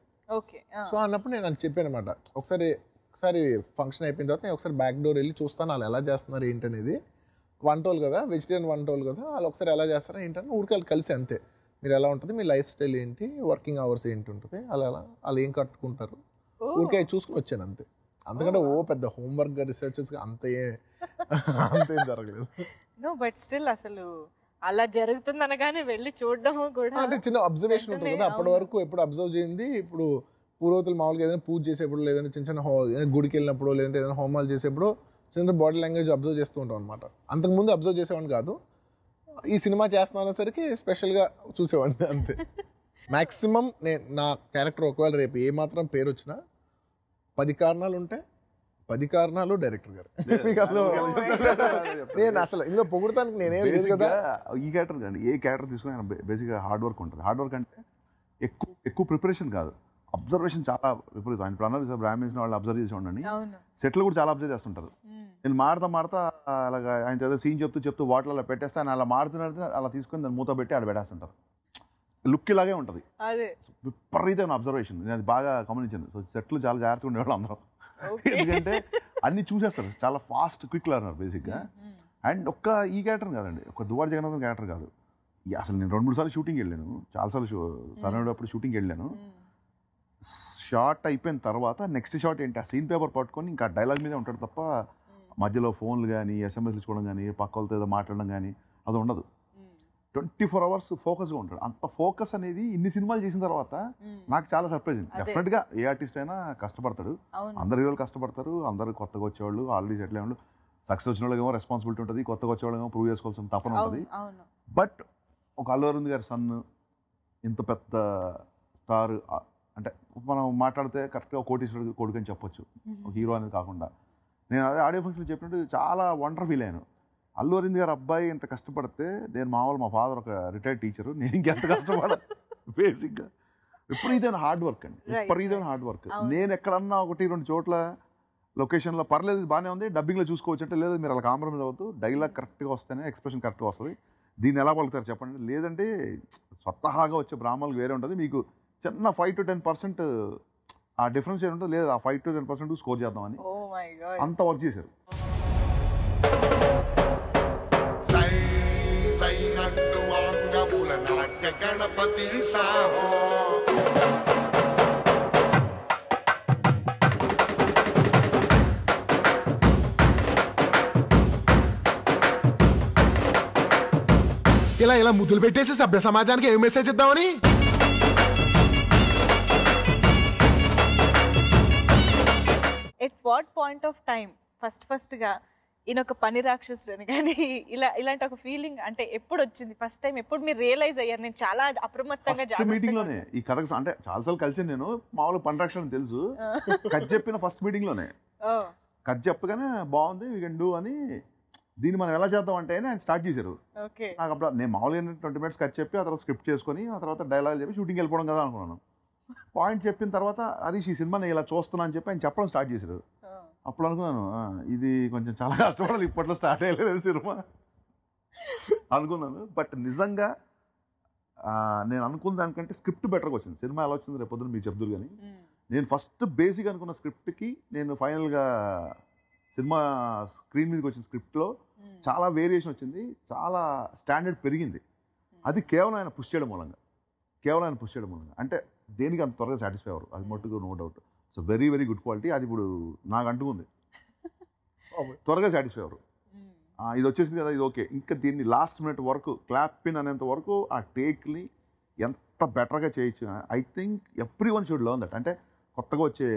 సో అన్నప్పుడు నేను అని చెప్పాను అనమాట, ఒకసారి ఫంక్షన్ అయిపోయిన తర్వాత నేను ఒకసారి బ్యాక్ డోర్ వెళ్ళి చూస్తాను వాళ్ళు ఎలా చేస్తున్నారు ఏంటనేది. వంటోళ్ళు కదా, వెజిటేరియన్ వంటోళ్ళు కదా, వాళ్ళు ఒకసారి ఎలా చేస్తారో ఏంటని ఊరికి వాళ్ళు కలిసి అంతే, మీరు ఎలా ఉంటుంది, మీ లైఫ్ స్టైల్ ఏంటి, వర్కింగ్ అవర్స్ ఏంటి ఉంటుంది, వాళ్ళు ఏం కట్టుకుంటారు, ఊరికే చూసుకుని వచ్చాను అంతే. అందుకంటే పెద్ద హోంవర్క్ రీసెర్చెస్ అంతేం జరగలేదు. నో బట్ స్టిల్ అసలు అలా జరుగుతుంది అనగానే వెళ్ళి చూడడం కూడా అంటే చిన్న అబ్జర్వేషన్ ఉంటుంది కదా. అప్పటి వరకు ఎప్పుడు అబ్జర్వ్ చేయింది, ఇప్పుడు పూర్వతులు మామూలుగా ఏదైనా పూజ చేసేప్పుడు, లేదంటే చిన్న చిన్న గుడికి వెళ్ళినప్పుడు, లేదంటే ఏదైనా హోమాలు చేసేప్పుడు చిన్న బాడీ లాంగ్వేజ్ అబ్జర్వ్ చేస్తూ ఉంటాం అనమాట. అంతకుముందు అబ్జర్వ్ చేసేవాడిని కాదు, ఈ సినిమా చేస్తున్నా సరికి స్పెషల్గా చూసేవాడిని అంతే. మ్యాక్సిమం నా క్యారెక్టర్ ఒకవేళ రేపు ఏమాత్రం పేరు వచ్చినా 10 కారణాలు ఉంటే 10 కారణాలు డైరెక్టర్ గారు. నేను అసలు ఇందులో పొగుడతానికి నేనేం లేదు కదా. ఈ క్యారెక్టర్ కానీ ఏ క్యారెక్టర్ తీసుకుని ఆయన బేసిక్గా హార్డ్ వర్క్ ఉంటుంది. హార్డ్ వర్క్ అంటే ఎక్కువ ప్రిపరేషన్ కాదు, అబ్జర్వేషన్ చాలా విపరీతం. ఆయన ప్రణాళిక బ్రాహ్మిన్స్ వాళ్ళు అబ్జర్వ్ చేసి ఉండండి, సెట్లు కూడా చాలా అబ్జర్వ్ చేస్తుంటారు. నేను మాడతా అలాగా ఆయన ఏదో సీన్ చెప్తూ వాటర్ అలా పెట్టేస్తే ఆయన అలా మాడుతున్నట్టు అలా తీసుకొని దాన్ని మూత పెట్టి అలా పెట్టేస్తుంటారు. లుక్ ఇలాగే ఉంటుంది, విపరీతమైన అబ్జర్వేషన్. నేను అది బాగా గమనించాను. సో సెట్లు చాలా జాగ్రత్తగా ఉండేవాళ్ళు అందరం, ఎందుకంటే అన్ని చూసేస్తారు, చాలా ఫాస్ట్ క్విక్ లర్నర్ బేసిక్గా. అండ్ ఈ క్యారెక్టర్ కాదండి, ఒక దువ్వాడ జగన్నాథం క్యారెక్టర్ కాదు. అసలు నేను 2-3 సార్లు షూటింగ్ వెళ్ళాను, చాలాసార్లు సరైనప్పుడు షూటింగ్ వెళ్ళాను. షార్ట్ అయిపోయిన తర్వాత నెక్స్ట్ షార్ట్ ఏంటి, ఆ సీన్ పేపర్ పట్టుకొని ఇంకా డైలాగ్ మీదే ఉంటాడు తప్ప మధ్యలో ఫోన్లు కానీ ఎస్ఎంఎస్లు ఇచ్చుకోవడం కానీ పక్క వాళ్ళతో ఏదో మాట్లాడడం కానీ అది ఉండదు. 24 hours ఫోకస్గా ఉంటాడు. అంత ఫోకస్ అనేది ఇన్ని సినిమాలు చేసిన తర్వాత నాకు చాలా సర్ప్రైజ్ అయింది. డెఫినెట్గా ఏ ఆర్టిస్ట్ అయినా కష్టపడతాడు, అందరు హీరోలు కష్టపడతారు, అందరు కొత్తగా వచ్చేవాళ్ళు ఆల్రెడీ సెటిల్ అయ్యేవాళ్ళు, సక్సెస్ వచ్చిన వాళ్ళకేమో రెస్పాన్సిబిలిటీ ఉంటుంది, కొత్తగా వచ్చేవాళ్ళేమో ప్రూవ్ చేసుకోవాల్సిన తపన ఉంటుంది. బట్ ఒక అల్లు అరవింద్ గారి సన్ ఇంత పెద్ద స్టార్ అంటే మనం మాట్లాడితే కరెక్ట్గా కోటీశ్వరుడు కొడుకు అని చెప్పొచ్చు, ఒక హీరో అనేది కాకుండా. నేను అదే ఆడియో ఫంక్షన్లో చెప్పినట్టు చాలా వండర్ ఫీల్ అయ్యాను. అల్లు అరవింద్ గారు అబ్బాయి ఇంత కష్టపడితే, నేను మా ఫాదర్ ఒక రిటైర్డ్ టీచరు, నేను ఇంకెంత కష్టపడాలి. బేసిక్గా విపరీతమైన హార్డ్ వర్క్ అండి, విపరీతమైన హార్డ్ వర్క్. నేను ఎక్కడన్నా 1-2 చోట్ల లొకేషన్లో పర్లేదు బాగానే ఉంది, డబ్బింగ్లో చూసుకోవచ్చు అంటే, లేదు మీరు అలా కాంప్రమైజ్ అవ్వద్దు, డైలాగ్ కరెక్ట్గా వస్తేనే ఎక్స్ప్రెషన్ కరెక్ట్గా వస్తుంది, దీన్ని ఎలా పలుకుతారు చెప్పండి, లేదంటే స్వతహాగా వచ్చే బ్రాహ్మణులకు వేరే ఉంటుంది, మీకు చిన్న 5-10% ఆ డిఫరెన్స్ ఏంటంటే, లేదు ఆ 5-10% స్కోర్ చేద్దామని అంత వర్క్ చేశారు. గణపతి సాహో ఇలా ముద్దులు పెట్టేసి సభ్య సమాజానికి ఏం మెసేజ్ ఇద్దామని. At what point of time ఫస్ట్గా ఈయనొక పని రాక్షసుడు కానీ ఇలాంటి ఒక ఫీలింగ్ అంటే ఎప్పుడు వచ్చింది ఫస్ట్ టైం, ఎప్పుడు మీరు రియలైజ్ అయ్యారు నేను చాలా అప్రమత్తంగా మీటింగ్ లోనే ఈ కథకు అంటే చాలాసార్లు కలిసి నేను మామూలు పని రాక్షసుడు తెలుసు, కథ చెప్పిన ఫస్ట్ మీటింగ్ లోనే కథ చెప్పగానే బాగుంది వీ కెన్ డూ అని, దీన్ని మనం ఎలా చేద్దాం అంటే ఆయన స్టార్ట్ చేశారు. నాకు అప్పుడు నేను మామూలుగా 20 minutes కథ చెప్పి ఆ తర్వాత స్క్రిప్ట్ చేసుకొని ఆ తర్వాత డైలాగ్ చెప్పి షూటింగ్ వెళ్ళిపోవడం కదా అనుకున్నాను. పాయింట్ చెప్పిన తర్వాత హరీష్ ఈ సినిమా నేను ఇలా చూస్తున్నా అని చెప్పి ఆయన చెప్పడం స్టార్ట్ చేశారు. అప్పుడు అనుకున్నాను ఇది కొంచెం చాలా కష్టపడాలి, ఇప్పట్లో స్టార్ట్ అయ్యలేదు సినిమా అనుకున్నాను. బట్ నిజంగా నేను అనుకున్న దానికంటే స్క్రిప్ట్ బెటర్గా వచ్చింది. సినిమా ఎలా వచ్చింది రేపు పొద్దున మీకు చెప్తారు. కానీ నేను ఫస్ట్ బేసిక్ అనుకున్న స్క్రిప్ట్కి నేను ఫైనల్గా సినిమా స్క్రీన్ మీదకి వచ్చిన స్క్రిప్ట్లో చాలా వేరియేషన్ వచ్చింది, చాలా స్టాండర్డ్ పెరిగింది. అది కేవలం ఆయన పుష్ చేయడం మూలంగా, అంటే దేనికి అంత త్వరగా సాటిస్ఫై అవ్వరు, అది మట్టుకు no doubt. So very very good quality. అది ఇప్పుడు నాకు అంటుకుంది, త్వరగా సాటిస్ఫై అవ్వరు. ఇది వచ్చేసింది కదా, ఇది ఓకే. ఇంకా దీన్ని లాస్ట్ మినిట్ వరకు క్లాప్ పిన్ అనేంత వరకు ఆ టేక్ని ఎంత బెటర్గా చేయొచ్చు. I think every one should learn that. అంటే కొత్తగా వచ్చే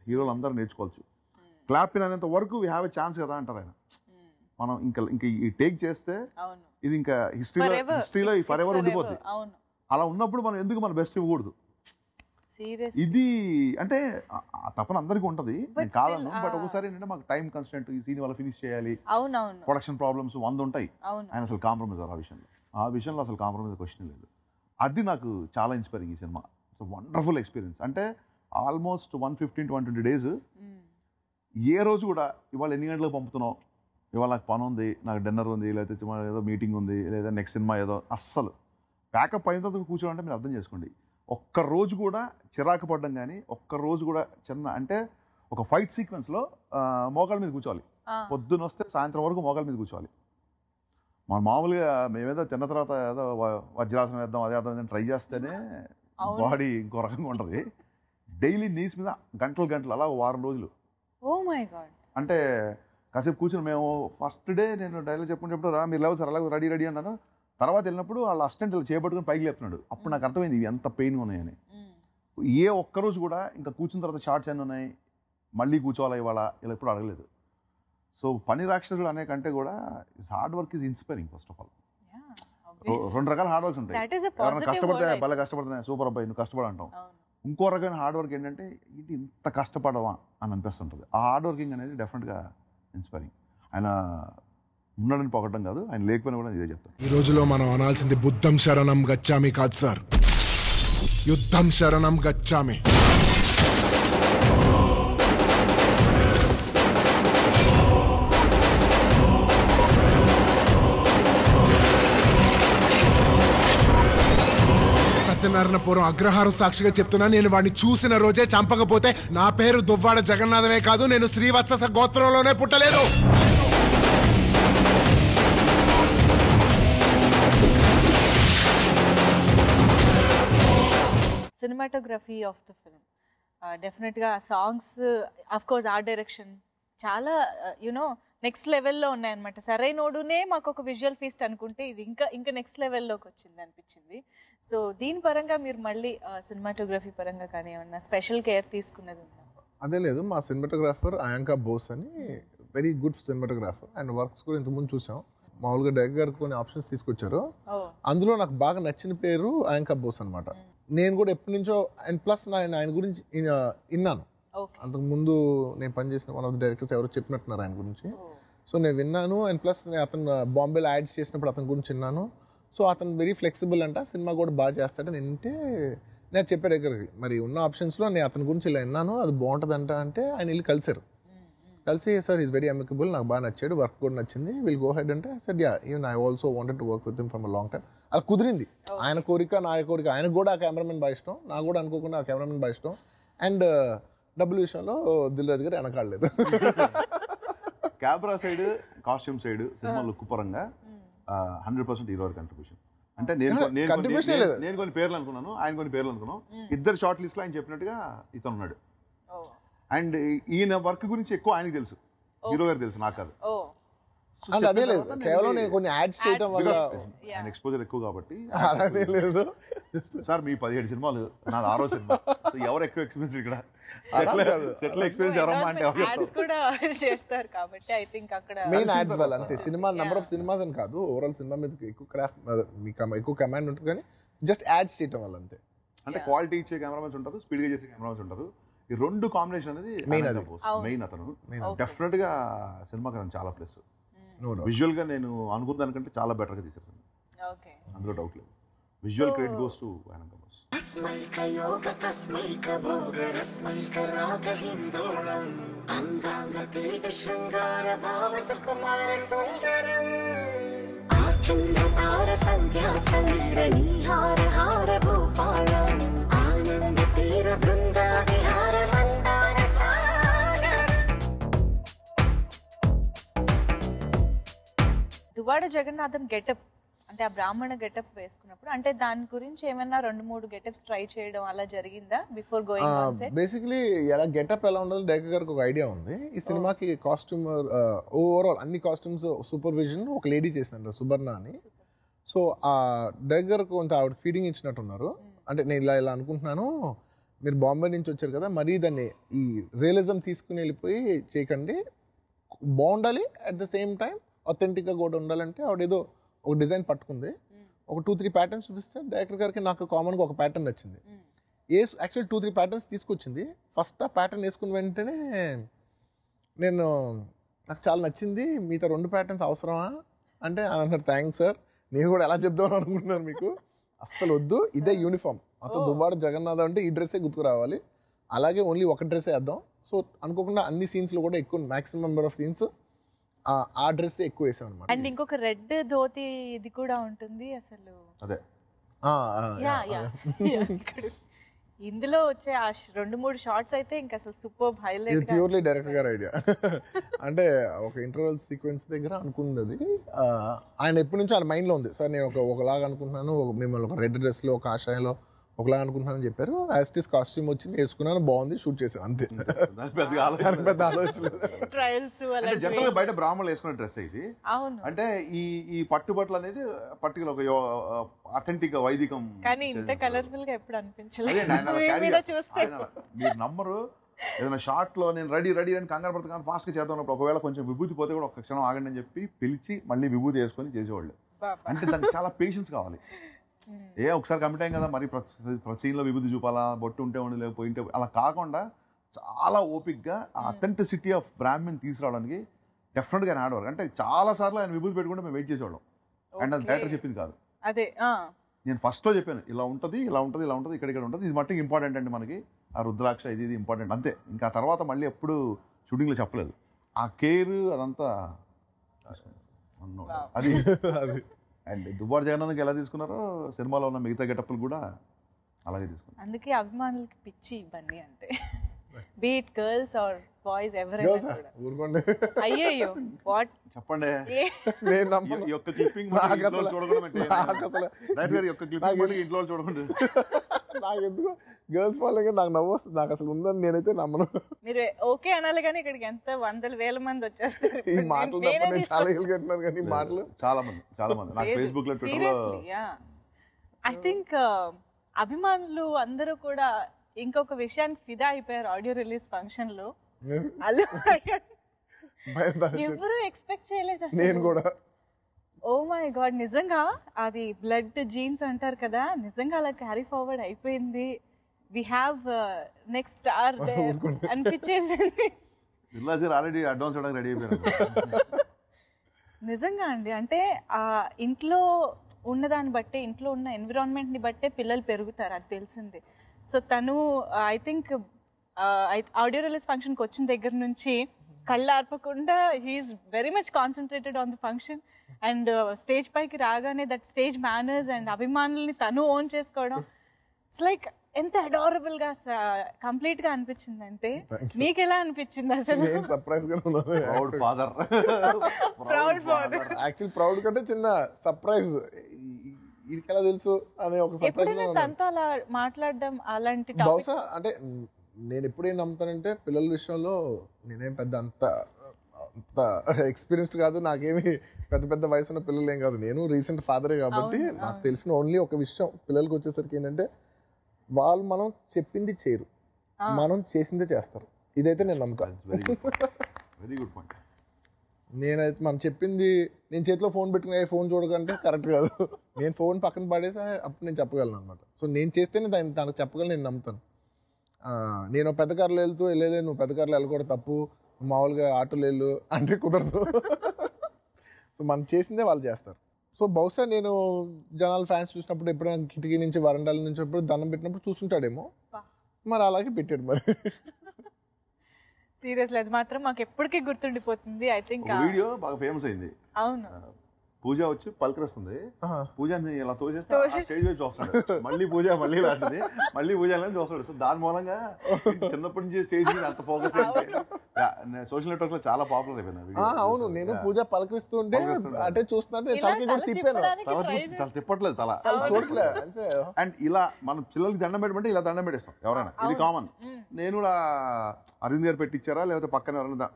హీరోలు అందరూ నేర్చుకోవచ్చు. క్లాప్ పిన్ అనేంత వరకు వీ హ్యావ్ ఎ ఛాన్స్ కదా అంటారు ఆయన. మనం ఇంకా ఈ టేక్ చేస్తే ఇది ఇంకా హిస్టరీలో ఫర్ ఎవర్ ఉండిపోతుంది. అలా ఉన్నప్పుడు మనం ఎందుకు మన బెస్ట్ ఇవ్వకూడదు? ఇది అంటే తప్పన అందరికీ ఉంటుంది, నేను కాదను. బట్ ఒకసారి ఏంటంటే మాకు టైం కన్స్టెంట్, ఈ సీన్ వల్ల ఫినిష్ చేయాలి, ప్రొడక్షన్ ప్రాబ్లమ్స్ 100 ఉంటాయి. ఆయన అసలు కాంప్రమైజ్ ఆ విషయంలో అసలు కాంప్రమైజ్ క్వశ్చన్ లేదు. అది నాకు చాలా ఇన్స్పైరింగ్ ఈ సినిమా. It's wonderful experience. అంటే ఆల్మోస్ట్ 115 to 120 days ఏ రోజు కూడా ఇవాళ ఎన్ని గంటలకు పంపుతున్నావు, ఇవాళ నాకు పని ఉంది, నాకు డిన్నర్ ఉంది, లేకపోతే ఏదో మీటింగ్ ఉంది, లేదా నెక్స్ట్ సినిమా ఏదో, అస్సలు ప్యాకప్ అయిన తర్వాత కూర్చోవాలంటే మీరు అర్థం చేసుకోండి. ఒక్కరోజు కూడా చిరాకు పడ్డం కానీ, ఒక్కరోజు కూడా చిన్న అంటే ఒక ఫైట్ సీక్వెన్స్లో మోకాళ్ళ మీద కూర్చోవాలి. పొద్దున్న వస్తే సాయంత్రం వరకు మోకాళ్ళ మీద కూర్చోవాలి. మన మామూలుగా మేమేదో తిన్న తర్వాత ఏదో వజ్రాసనం వేద్దాం, అదే అర్థం ట్రై చేస్తేనే బాడీ ఇంకో రకంగా ఉంటుంది. డైలీ నీస్ మీద గంటలు అలా 1 వారం రోజులు. అంటే కాసేపు కూర్చొని మేము ఫస్ట్ డే నేను డైలాగ్ చెప్పుకుంటే రా మీరు లేవు సార్, అలాగే రెడీ అన్నాను. తర్వాత వెళ్ళినప్పుడు వాళ్ళ అసిస్టెంట్ చేపట్టుకుని పైకి లేపుతున్నాడు. అప్పుడు నాకు అర్థమైంది ఇవి ఎంత పెయిన్ ఉన్నాయని. ఏ ఒక్కరోజు కూడా ఇంకా కూర్చున్న తర్వాత షార్ట్స్ ఎన్ని ఉన్నాయి, మళ్ళీ కూర్చోవాలా ఇవాళ, ఇలా ఎప్పుడు అడగలేదు. సో పని రాక్షసుడు అనే కంటే కూడా hard work is inspiring. First of all 2 రకాల హార్డ్ వర్క్స్ ఉంటాయి. ఎవరైనా కష్టపడితే భలే కష్టపడుతున్నాయి, సూపర్ అబ్బాయి నువ్వు కష్టపడి అంటాం. ఇంకో రకమైన హార్డ్ వర్క్ ఏంటంటే ఇది ఇంత కష్టపడవా అని అనిపిస్తుంటుంది. ఆ హార్డ్ వర్కింగ్ అనేది డెఫినెట్గా ఇన్స్పైరింగ్. ఆయన ఉన్నాడని పొగడం కాదు, ఆయన లేకపోయినా కూడా ఇదే చెప్తాను. ఈ రోజులో మనం అనాల్సింది బుద్ధం శరణం గచ్చామి కాదు సార్, యుద్ధం శరణం గచ్చామి. సత్యనారాయణపురం అగ్రహారం సాక్షిగా చెప్తున్నా, నేను వాడిని చూసిన రోజే చంపకపోతే నా పేరు దువ్వాడ జగన్నాథమే కాదు, నేను శ్రీవత్స గోత్రంలోనే పుట్టలేదు. సినిమాటోగ్రఫీ ఆఫ్ ద ఫిల్మ్ డెఫినెట్గా songs, of course art direction చాలా యునో నెక్స్ట్ లెవెల్లో ఉన్నాయన్నమాట. సరైనోడునే మాకు ఒక విజువల్ ఫీస్ట్ అనుకుంటే ఇది ఇంకా నెక్స్ట్ లెవెల్లోకి వచ్చింది అనిపించింది. సో దీని పరంగా మీరు మళ్ళీ సినిమాటోగ్రఫీ పరంగా కానీ ఏమన్నా స్పెషల్ కేర్ తీసుకున్నది ఉందా? అదే లేదు, మా సినిమాటోగ్రాఫర్ అయాంకా బోస్ అని very good cinematographer. And works కూడా ఇంతకుముందు చూసాం. మామూలుగా డైరెక్టర్ గారు కొన్ని ఆప్షన్స్ తీసుకొచ్చారు. అందులో నాకు బాగా నచ్చిన పేరు అయాంకా బోస్ అనమాట. నేను కూడా ఎప్పటి నుంచో, అండ్ ప్లస్ ఆయన గురించి విన్నాను. అంతకుముందు నేను పనిచేసిన వన్ ఆఫ్ ది డైరెక్టర్స్ ఎవరో చెప్పినట్టున్నారు ఆయన గురించి. సో నేను విన్నాను. అండ్ ప్లస్ నేను అతను బాంబేలో యాడ్స్ చేసినప్పుడు అతని గురించి విన్నాను. సో అతను వెరీ ఫ్లెక్సిబుల్ అంట, సినిమా కూడా బాగా చేస్తాడని వింటే నేను చెప్పే దగ్గరికి మరి ఉన్న ఆప్షన్స్లో నేను అతని గురించి ఇలా విన్నాను, అది బాగుంటుంది అంటే ఆయన వెళ్ళి కలిసారు. కలిసి సార్ ఈజ్ వెరీ అమికబుల్, నాకు బాగా నచ్చాడు, వర్క్ కూడా నచ్చింది, విల్ గో హెడ్ అంటే sir yeah even I also wanted to work with him from a long time. అది కుదిరింది. ఆయన కోరిక నా కోరిక. ఆయనకు కూడా ఆ కెమెరామెన్ బాగా ఇష్టం, నాకు కూడా అనుకోకుండా ఆ కెమెరామెన్ బాగా ఇష్టం. అండ్ డబ్బుల విషయంలో దిల్ రాజు గారు వెనకాడలేదు. Camera side, costume side, cinema look పరంగా 100% హీరో కంట్రిబ్యూషన్. అంటే నేను కొన్ని పేర్లు అనుకున్నాను, ఆయన కొన్ని పేర్లు అనుకున్నాను. ఇద్దరు షార్ట్ లిస్ట్ లో ఆయన చెప్పినట్టుగా ఇతను ఉన్నాడు. అండ్ ఈయన వర్క్ గురించి ఎక్కువ ఆయనకి తెలుసు, హీరో గారు తెలుసు, నాకు కాదు. అదే లేదు, కేవలం నేను కొన్ని యాడ్స్ చేయడం వల్ల ఆయన ఎక్స్పోజర్ ఎక్కువ కాబట్టి. అలాగే లేదు సార్ మీ 17 సినిమాలు, నాది 6వ సినిమా. ఎవరు ఎక్కువ ఎక్స్పీరియన్స్ ఇక్కడ? సెటిల్ ఎక్స్పీరియన్స్ ఎవరమ్మా అంటే యాడ్స్ కూడా చేస్తారు కాబట్టి ఐ థింక్ అక్కడ మెయిన్ యాడ్స్ వల్ల అంతే. సినిమా నెంబర్ ఆఫ్ సినిమాస్ అని కాదు, ఓవరాల్ సినిమా మీద ఎక్కువ క్రాఫ్ట్, మీకు ఎక్కువ కమాండ్ ఉంటుంది, కానీ జస్ట్ యాడ్స్ చేయడం వల్ల అంతే. అంటే క్వాలిటీ ఇచ్చే కెమెరామెన్స్ ఉంటారు, స్పీడ్ గా చేసే కెమెరామెన్స్ ఉంటారు. ఈ రెండు కాంబినేషన్ అనేది మెయిన్. అతను డెఫినెట్ గా సినిమాకి అతను చాలా ప్లస్. విజువల్ గా నేను అనుకున్న దానికంటే చాలా బెటర్ గా తీసేస్తాను, అందులో డౌట్ లేదు. Visual credit goes to Ayananka Bose. తస్మైకయోగ తస్మైక భోగరస్మైక రాగహిందోళం అంగాంగ తేజ శృంగార భావ సుకుమార సుందరం ఆచంద్రతార సంధ్యా సమీర నీహార హార భూపాళం ఆనంద తీర బృంద విహార మందార సాగరం. దువ్వాడ జగన్నాథం గెటప్ అంటే ఆ బ్రాహ్మణ గెటప్ వేసుకున్నప్పుడు అంటే దాని గురించి ఏమైనా 2-3 గెటప్స్ ట్రై చేయడం అలా జరిగిందా before going on set? Basically ఎలా గెటప్ ఎలా ఉండాలి డైరెక్టర్ గారికి ఒక ఐడియా ఉంది. ఈ సినిమాకి కాస్ట్యూమ్ ఓవరాల్ అన్ని కాస్ట్యూమ్స్ సూపర్విజన్ ఒక లేడీ చేసిందంట, సుబర్ణ అని. సో ఆ డైరెక్టర్ గారు కొంత ఆవిడ ఫీడింగ్ ఇచ్చినట్టున్నారు. అంటే నేను ఇలా ఇలా అనుకుంటున్నాను, మీరు బాంబే నుంచి వచ్చారు కదా, మరీ దాన్ని ఈ రియలిజం తీసుకుని వెళ్ళిపోయి చేయకండి, బాగుండాలి అట్ ద సేమ్ టైం అథెంటిక్గా కూడా ఉండాలంటే ఆవిడ ఏదో ఒక డిజైన్ పట్టుకుంది. ఒక 2-3 ప్యాటర్న్స్ చూపిస్తే డైరెక్టర్ గారికి నాకు కామన్గా ఒక ప్యాటర్న్ నచ్చింది. యాక్చువల్ 2-3 ప్యాటర్న్స్ తీసుకొచ్చింది. ఫస్ట్ ఆ ప్యాటర్న్ వేసుకున్న వెంటనే నాకు చాలా నచ్చింది, మిగతా 2 ప్యాటర్న్స్ అవసరమా అంటే అన్నారు థ్యాంక్స్ సార్, నేను కూడా ఎలా చెప్దామని అనుకుంటున్నాను మీకు, అస్సలు వద్దు, ఇదే యూనిఫామ్ అతను దువ్వాడ జగన్నాథం అంటే ఈ డ్రెస్సే గుర్తుకు రావాలి, అలాగే ఓన్లీ ఒక డ్రెస్సే వేద్దాం. సో అనుకోకుండా అన్ని సీన్స్లో కూడా ఎక్కువ మ్యాక్సిమం నెంబర్ ఆఫ్ సీన్స్ ఆ డ్రెస్ ఎక్కువ వేసాం అనమాట. అండ్ ఇంకొక రెడ్ ధోతి ఇది కూడా ఉంటుంది అసలు. అదే ఇందులో వచ్చే ఆ 2-3 షార్ట్స్ అయితే ఇంకా అసలు సూపర్ హైలైట్. ప్యూర్లీ డైరెక్టర్ గారి ఐడియా. అంటే ఒక ఇంటర్వెల్ సీక్వెన్స్ దగ్గర అనుకున్నది ఆయన ఎప్పటి నుంచో ఆయన మైండ్లో ఉంది. సార్ నేను ఒకలాగా అనుకుంటున్నాను, మిమ్మల్ని ఒక రెడ్ డ్రెస్లో ఒక ఆశయంలో ఒకలాగా అనుకుంటున్నాను చెప్పారు. యాస్టిస్ కాస్ట్యూమ్ వచ్చింది, వేసుకున్నాను, బాగుంది, షూట్ చేసాను, అంతే. పెద్ద ఆలోచన. ట్రయల్స్ జనరల్గా బయట బ్రాహ్మణులు వేసుకున్న డ్రెస్ ఇది. అవును. అంటే ఈ పట్టుబట్టలు అనేది పర్టికులర్ ఒక అథెంటిక్ వైదికం. కానీ ఇంత కలర్ఫుల్ గా ఎప్పుడు అనిపించలేదు. మీరు నమ్మరు, ఏదైనా షార్ట్ లో నేను రెడీ అని కంగారు పడుతున్నాను, ఫాస్ట్ గా చేద్దాం, ఒకవేళ కొంచెం విభూతి పోతే కూడా ఒక క్షణం ఆగండి అని చెప్పి పిలిచి మళ్ళీ విభూతి వేసుకొని చేసేవాళ్ళు. అంటే దానికి చాలా పేషెన్స్ కావాలి. ఒకసారి కమిట్ అయ్యాం కదా, మరి ప్రతి సీన్లో విభూతి చూపాలా, బొట్టు ఉంటే ఉండి లేకపోయింటే అలా కాకుండా చాలా ఓపిక్గా ఆ అథెంటిసిటీ ఆఫ్ బ్రాహ్మణ్ తీసుకురావడానికి డెఫినెట్గా ఆయన ఆడవారు. అంటే చాలా సార్లు ఆయన విభూతి పెట్టుకుంటే మేము వెయిట్ చేసేవాళ్ళం. అండ్ అది డైరెక్టర్ చెప్పింది కాదు, అదే నేను ఫస్ట్లో చెప్పాను, ఇలా ఉంటుంది ఇక్కడ ఉంటుంది, ఇది మట్టుకు ఇంపార్టెంట్ అండి మనకి, ఆ రుద్రాక్ష ఇది ఇంపార్టెంట్ అంతే. ఇంకా తర్వాత మళ్ళీ ఎప్పుడు షూటింగ్లో చెప్పలేదు. ఆ కేర్ అదంతా అది. అండ్ దువ్వాడ జగన్నాథంకి ఎలా తీసుకున్నారో సినిమాలో ఉన్న మిగతా గెటప్లు కూడా అలాగే తీసుకున్నారు. అందుకే అభిమానులకి పిచ్చి బన్నీ అంటే, బీట్ గర్ల్స్ ఆర్ బాయ్స్ ఎవరైనా కూడా. ఊరుకోండి అయ్యయ్యో వాట్ చెప్పండి. నేను ఈ యొక్క క్లిప్పింగ్ ఇంట్లో చూడకుండా నాకు ఎందుకు గర్ల్స్ ఫాలోయింగ్ నాకు నవ్వు వస్తుంది, నాకు అసలు ఉందని నేనైతే నమ్మను. మీరు ఓకే అనాలి కానీ ఇక్కడికి ఎంత 100,000 మంది వచ్చేస్తారు. ఈ మాటలు తప్ప నేను చాలా ఇల్లు కట్టినాను కానీ ఈ మాటలు చాలా మంది నాకు ఫేస్బుక్ లో సీరియస్లీ ఐ థింక్ అభిమానులు అందరూ కూడా ఇంకొక విషయానికి ఫిదా అయిపోయారు ఆడియో రిలీజ్ ఫంక్షన్ లో. ఎవరు ఎక్స్పెక్ట్ చేయలేదు అసలు. నేను కూడా ఓ మై గాడ్, నిజంగా అది బ్లడ్ జీన్స్ అంటారు కదా, నిజంగా అలా క్యారీ ఫార్వర్డ్ అయిపోయింది. వి హ్యావ్ నెక్స్ట్ స్టార్ అనిపించేసింది. ఆల్రెడీ అడ్వాన్స్ రెడీ అయిపోయారు. నిజంగా అండి, అంటే ఆ ఇంట్లో ఉన్నదాన్ని బట్టే, ఇంట్లో ఉన్న ఎన్విరాన్మెంట్ని బట్టే పిల్లలు పెరుగుతారు, అది తెలిసింది. సో తను ఐ థింక్ ఆడియో రిలీజ్ ఫంక్షన్కి వచ్చిన దగ్గర నుంచి కళ్ళు ఆర్పకుండా he is very much concentrated on the function. And stage పైకి రాగానే దట్ స్టేజ్ మేనర్స్ అండ్ అభిమానుల్ని తను ఓన్ చేసుకోవడం, ఇట్స్ లైక్ ఎంత అడారబుల్ గా కంప్లీట్ గా అనిపించింది. అంటే మీకు ఎలా అనిపించింది అసలు? సర్ప్రైజ్ గా ప్రౌడ్ ఫాదర్ యాక్చువల్ ప్రౌడ్ కంటే చిన్న సర్ప్రైజ్, వీడికి ఎలా తెలుసు అనే ఒక సర్ప్రైజ్. తనతో అలా మాట్లాడడం అలాంటి బహుశా అంటే నేను ఎప్పుడేం నమ్ముతానంటే పిల్లల విషయంలో నేనేం పెద్ద అంత ఎక్స్పీరియన్స్డ్ కాదు, నాకేమి పెద్ద వయసు ఉన్న పిల్లలు ఏం కాదు, నేను రీసెంట్ ఫాదరే కాబట్టి నాకు తెలిసిన ఓన్లీ ఒక విషయం పిల్లలకి వచ్చేసరికి ఏంటంటే వాళ్ళు మనం చెప్పింది చేయరు, మనం చేసిందే చేస్తారు. ఇదైతే నేను నమ్ముతాను. Very good point. నేనైతే మనం చెప్పింది, నేను చేతిలో ఫోన్ పెట్టుకునే ఫోన్ చూడకంటే కరెక్ట్ కాదు, నేను ఫోన్ పక్కన పడేసి అప్పుడు నేను చెప్పగలను అనమాట. సో నేను చేస్తేనే తనకు చెప్పగలను, నేను నమ్ముతాను. నేను పెద్ద కార్లో వెళ్తూ వెళ్ళేదే నువ్వు పెద్ద కార్లో వెళ్ళకూడదు తప్పు, మామూలుగా ఆటోలు వెళ్ళు అంటే కుదరదు. సో మనం చేసిందే వాళ్ళు చేస్తారు. సో బహుశా నేను జనాల ఫ్యాన్స్ చూసినప్పుడు ఎప్పుడైనా కిటికీ నుంచి వరండాల నుంచి ఎప్పుడు దండం పెట్టినప్పుడు చూస్తుంటాడేమో, మరి అలాగే పెట్టాడు మరి. సీరియస్లీ అది మాత్రం మాకు ఎప్పటికీ గుర్తుండిపోతుంది. ఐ థింక్ వీడియో బాగా ఫేమస్ అయింది. అవును, పూజ వచ్చి పలకరిస్తుంది, పూజని ఇలా తోచేస్తే స్టేజ్ మీద చూస్తాడు, మళ్ళీ పూజ మళ్ళీ లాంటిది, మళ్ళీ పూజ చూస్తాడు. సో దాని మూలంగా చిన్నప్పటి నుంచి స్టేజ్ మీద అంత ఫోకస్ సోషల్ నెట్వర్క్ లో చాలా పాపులర్ అయిపోయింది. అవును, నేను పూజ పలకరిస్తుంటే అంటే చూస్తుంటే తలకి కూడా తిప్పాను, తల తిప్పట్లేదు, తల చూడట్లేదు. అండ్ ఇలా మనం పిల్లలకి దండం పెట్టమంటే ఇలా దండం పెట్టేస్తాం ఎవరైనా, ఇది కామన్. నేను కూడా అరవింద్ గారు పెట్టించారా లేకపోతే పక్కన ఎవరైనా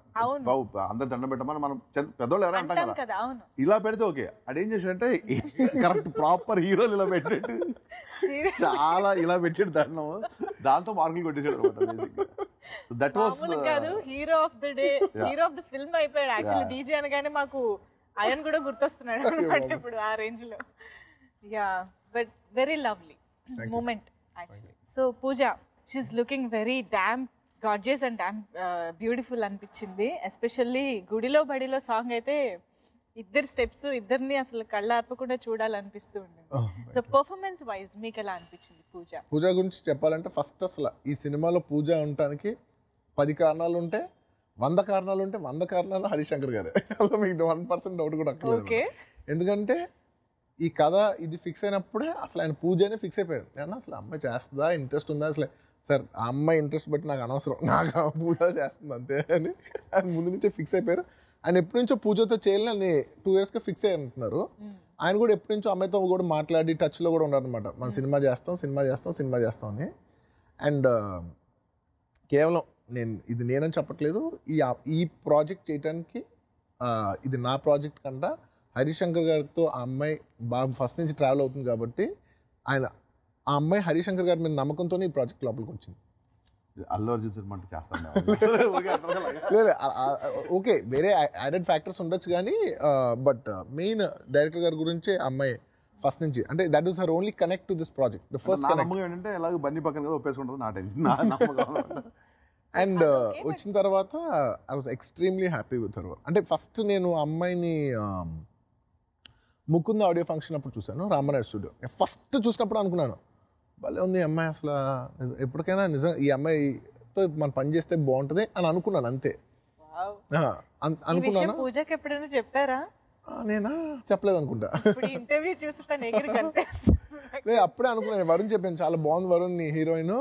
బాబు అందరు దండం పెట్టమని మనం పెద్దోళ్ళు ఎవరైనా అంటాం కదా, ఇలా పెడితే ఓకే. అదేం చేసాడంటే కరెక్ట్ ప్రాపర్ హీరోలు ఇలా పెట్టాడు, చాలా ఇలా పెట్టాడు దండం, దాంతో మార్కులు కొట్టేసాడు అనమాట. That was hero of the day, hero of the film అయిపోయాడు. యాక్చువల్లీ డీజే అనగానే మాకు అయన్ కూడా గుర్తొస్తున్నాడు అనమాట ఇప్పుడు ఆ రేంజ్ లో. Yeah, but very lovely moment actually. So Pooja, she's looking very damn gorgeous and damn beautiful అనిపించింది. ఎస్పెషల్లీ గుడిలో బడిలో సాంగ్ అయితే ఇద్దరు స్టెప్స్ ఇద్దరిని అసలు కళ్ళార్పకుండా చూడాలనిపిస్తూ ఉంటుంది. సో పర్ఫార్మెన్స్ వైజ్ మీకు ఎలా అనిపించింది పూజ? పూజ గురించి చెప్పాలంటే ఫస్ట్ అసలు ఈ సినిమాలో పూజ ఉండటానికి 10 కారణాలు ఉంటే 100 కారణాలు ఉంటే 100 కారణాలు హరిశంకర్ గారే. అలా మీకు 1% డౌట్ కూడా అక్కర్లేదు. ఎందుకంటే ఈ కథ ఇది ఫిక్స్ అయినప్పుడే అసలు ఆయన పూజనే ఫిక్స్ అయిపోయాడు. నేను అసలు అమ్మాయి చేస్తుందా, ఇంట్రెస్ట్ ఉందా, అసలు సార్ ఆ అమ్మాయి ఇంట్రెస్ట్ బట్టి నాకు అనవసరం, నాకు పూజ చేస్తుంది అంతే అని ఆయన ముందు నుంచే ఫిక్స్ అయిపోయారు. ఆయన ఎప్పటి నుంచో పూజతో చేయాలని 2 yearsగా ఫిక్స్ అయ్యి అంటున్నారు. ఆయన కూడా ఎప్పటి నుంచో అమ్మాయితో కూడా మాట్లాడి టచ్లో కూడా ఉన్నారనమాట. మనం సినిమా చేస్తాం అని. అండ్ కేవలం నేనని చెప్పట్లేదు, ఈ ప్రాజెక్ట్ చేయడానికి ఇది నా ప్రాజెక్ట్ కంటే హరిశంకర్ గారితో ఆ అమ్మాయి బాగా ఫస్ట్ నుంచి ట్రావెల్ అవుతుంది కాబట్టి ఆ అమ్మాయి హరిశంకర్ గారి మీద నమ్మకంతోనే ఈ ప్రాజెక్ట్ లోపలికి వచ్చింది. అల్లు అర్జున్ సినిమా అంటే చేస్తాను లేదు, ఓకే వేరే యాడెడ్ ఫ్యాక్టర్స్ ఉండొచ్చు కానీ బట్ మెయిన్ డైరెక్టర్ గారి గురించే అమ్మాయి ఫస్ట్ నుంచి, అంటే that was her only connect to this project. The first నమ్మకం ఏంటంటే ఎలాగో బండి పక్కన కదా ఒప్పేసుకుంటుంది నా టెన్షన్. అండ్ వచ్చిన తర్వాత I was extremely happy with her. అంటే ఫస్ట్ నేను అమ్మాయిని ముకుంద ఆడియో ఫంక్షన్ అప్పుడు చూశాను, రామనాయుడు స్టూడియో. ఫస్ట్ చూసినప్పుడు అనుకున్నాను భలే ఉంది ఈ అమ్మాయి, అసలు ఎప్పటికైనా నిజం ఈ అమ్మాయితో మనం పని చేస్తే బాగుంటుంది అని అనుకున్నాను అంతే. అనుకున్నాను. పూజకి ఎప్పుడైనా చెప్పారా? నేనా చెప్పలేదు అనుకుంటా. ఇంటర్వ్యూ చూసి లేదు, అప్పుడే అనుకున్నాను. వరుణ్ చెప్పాను చాలా బాగుంది వరుణ్ నీ హీరోయిన్,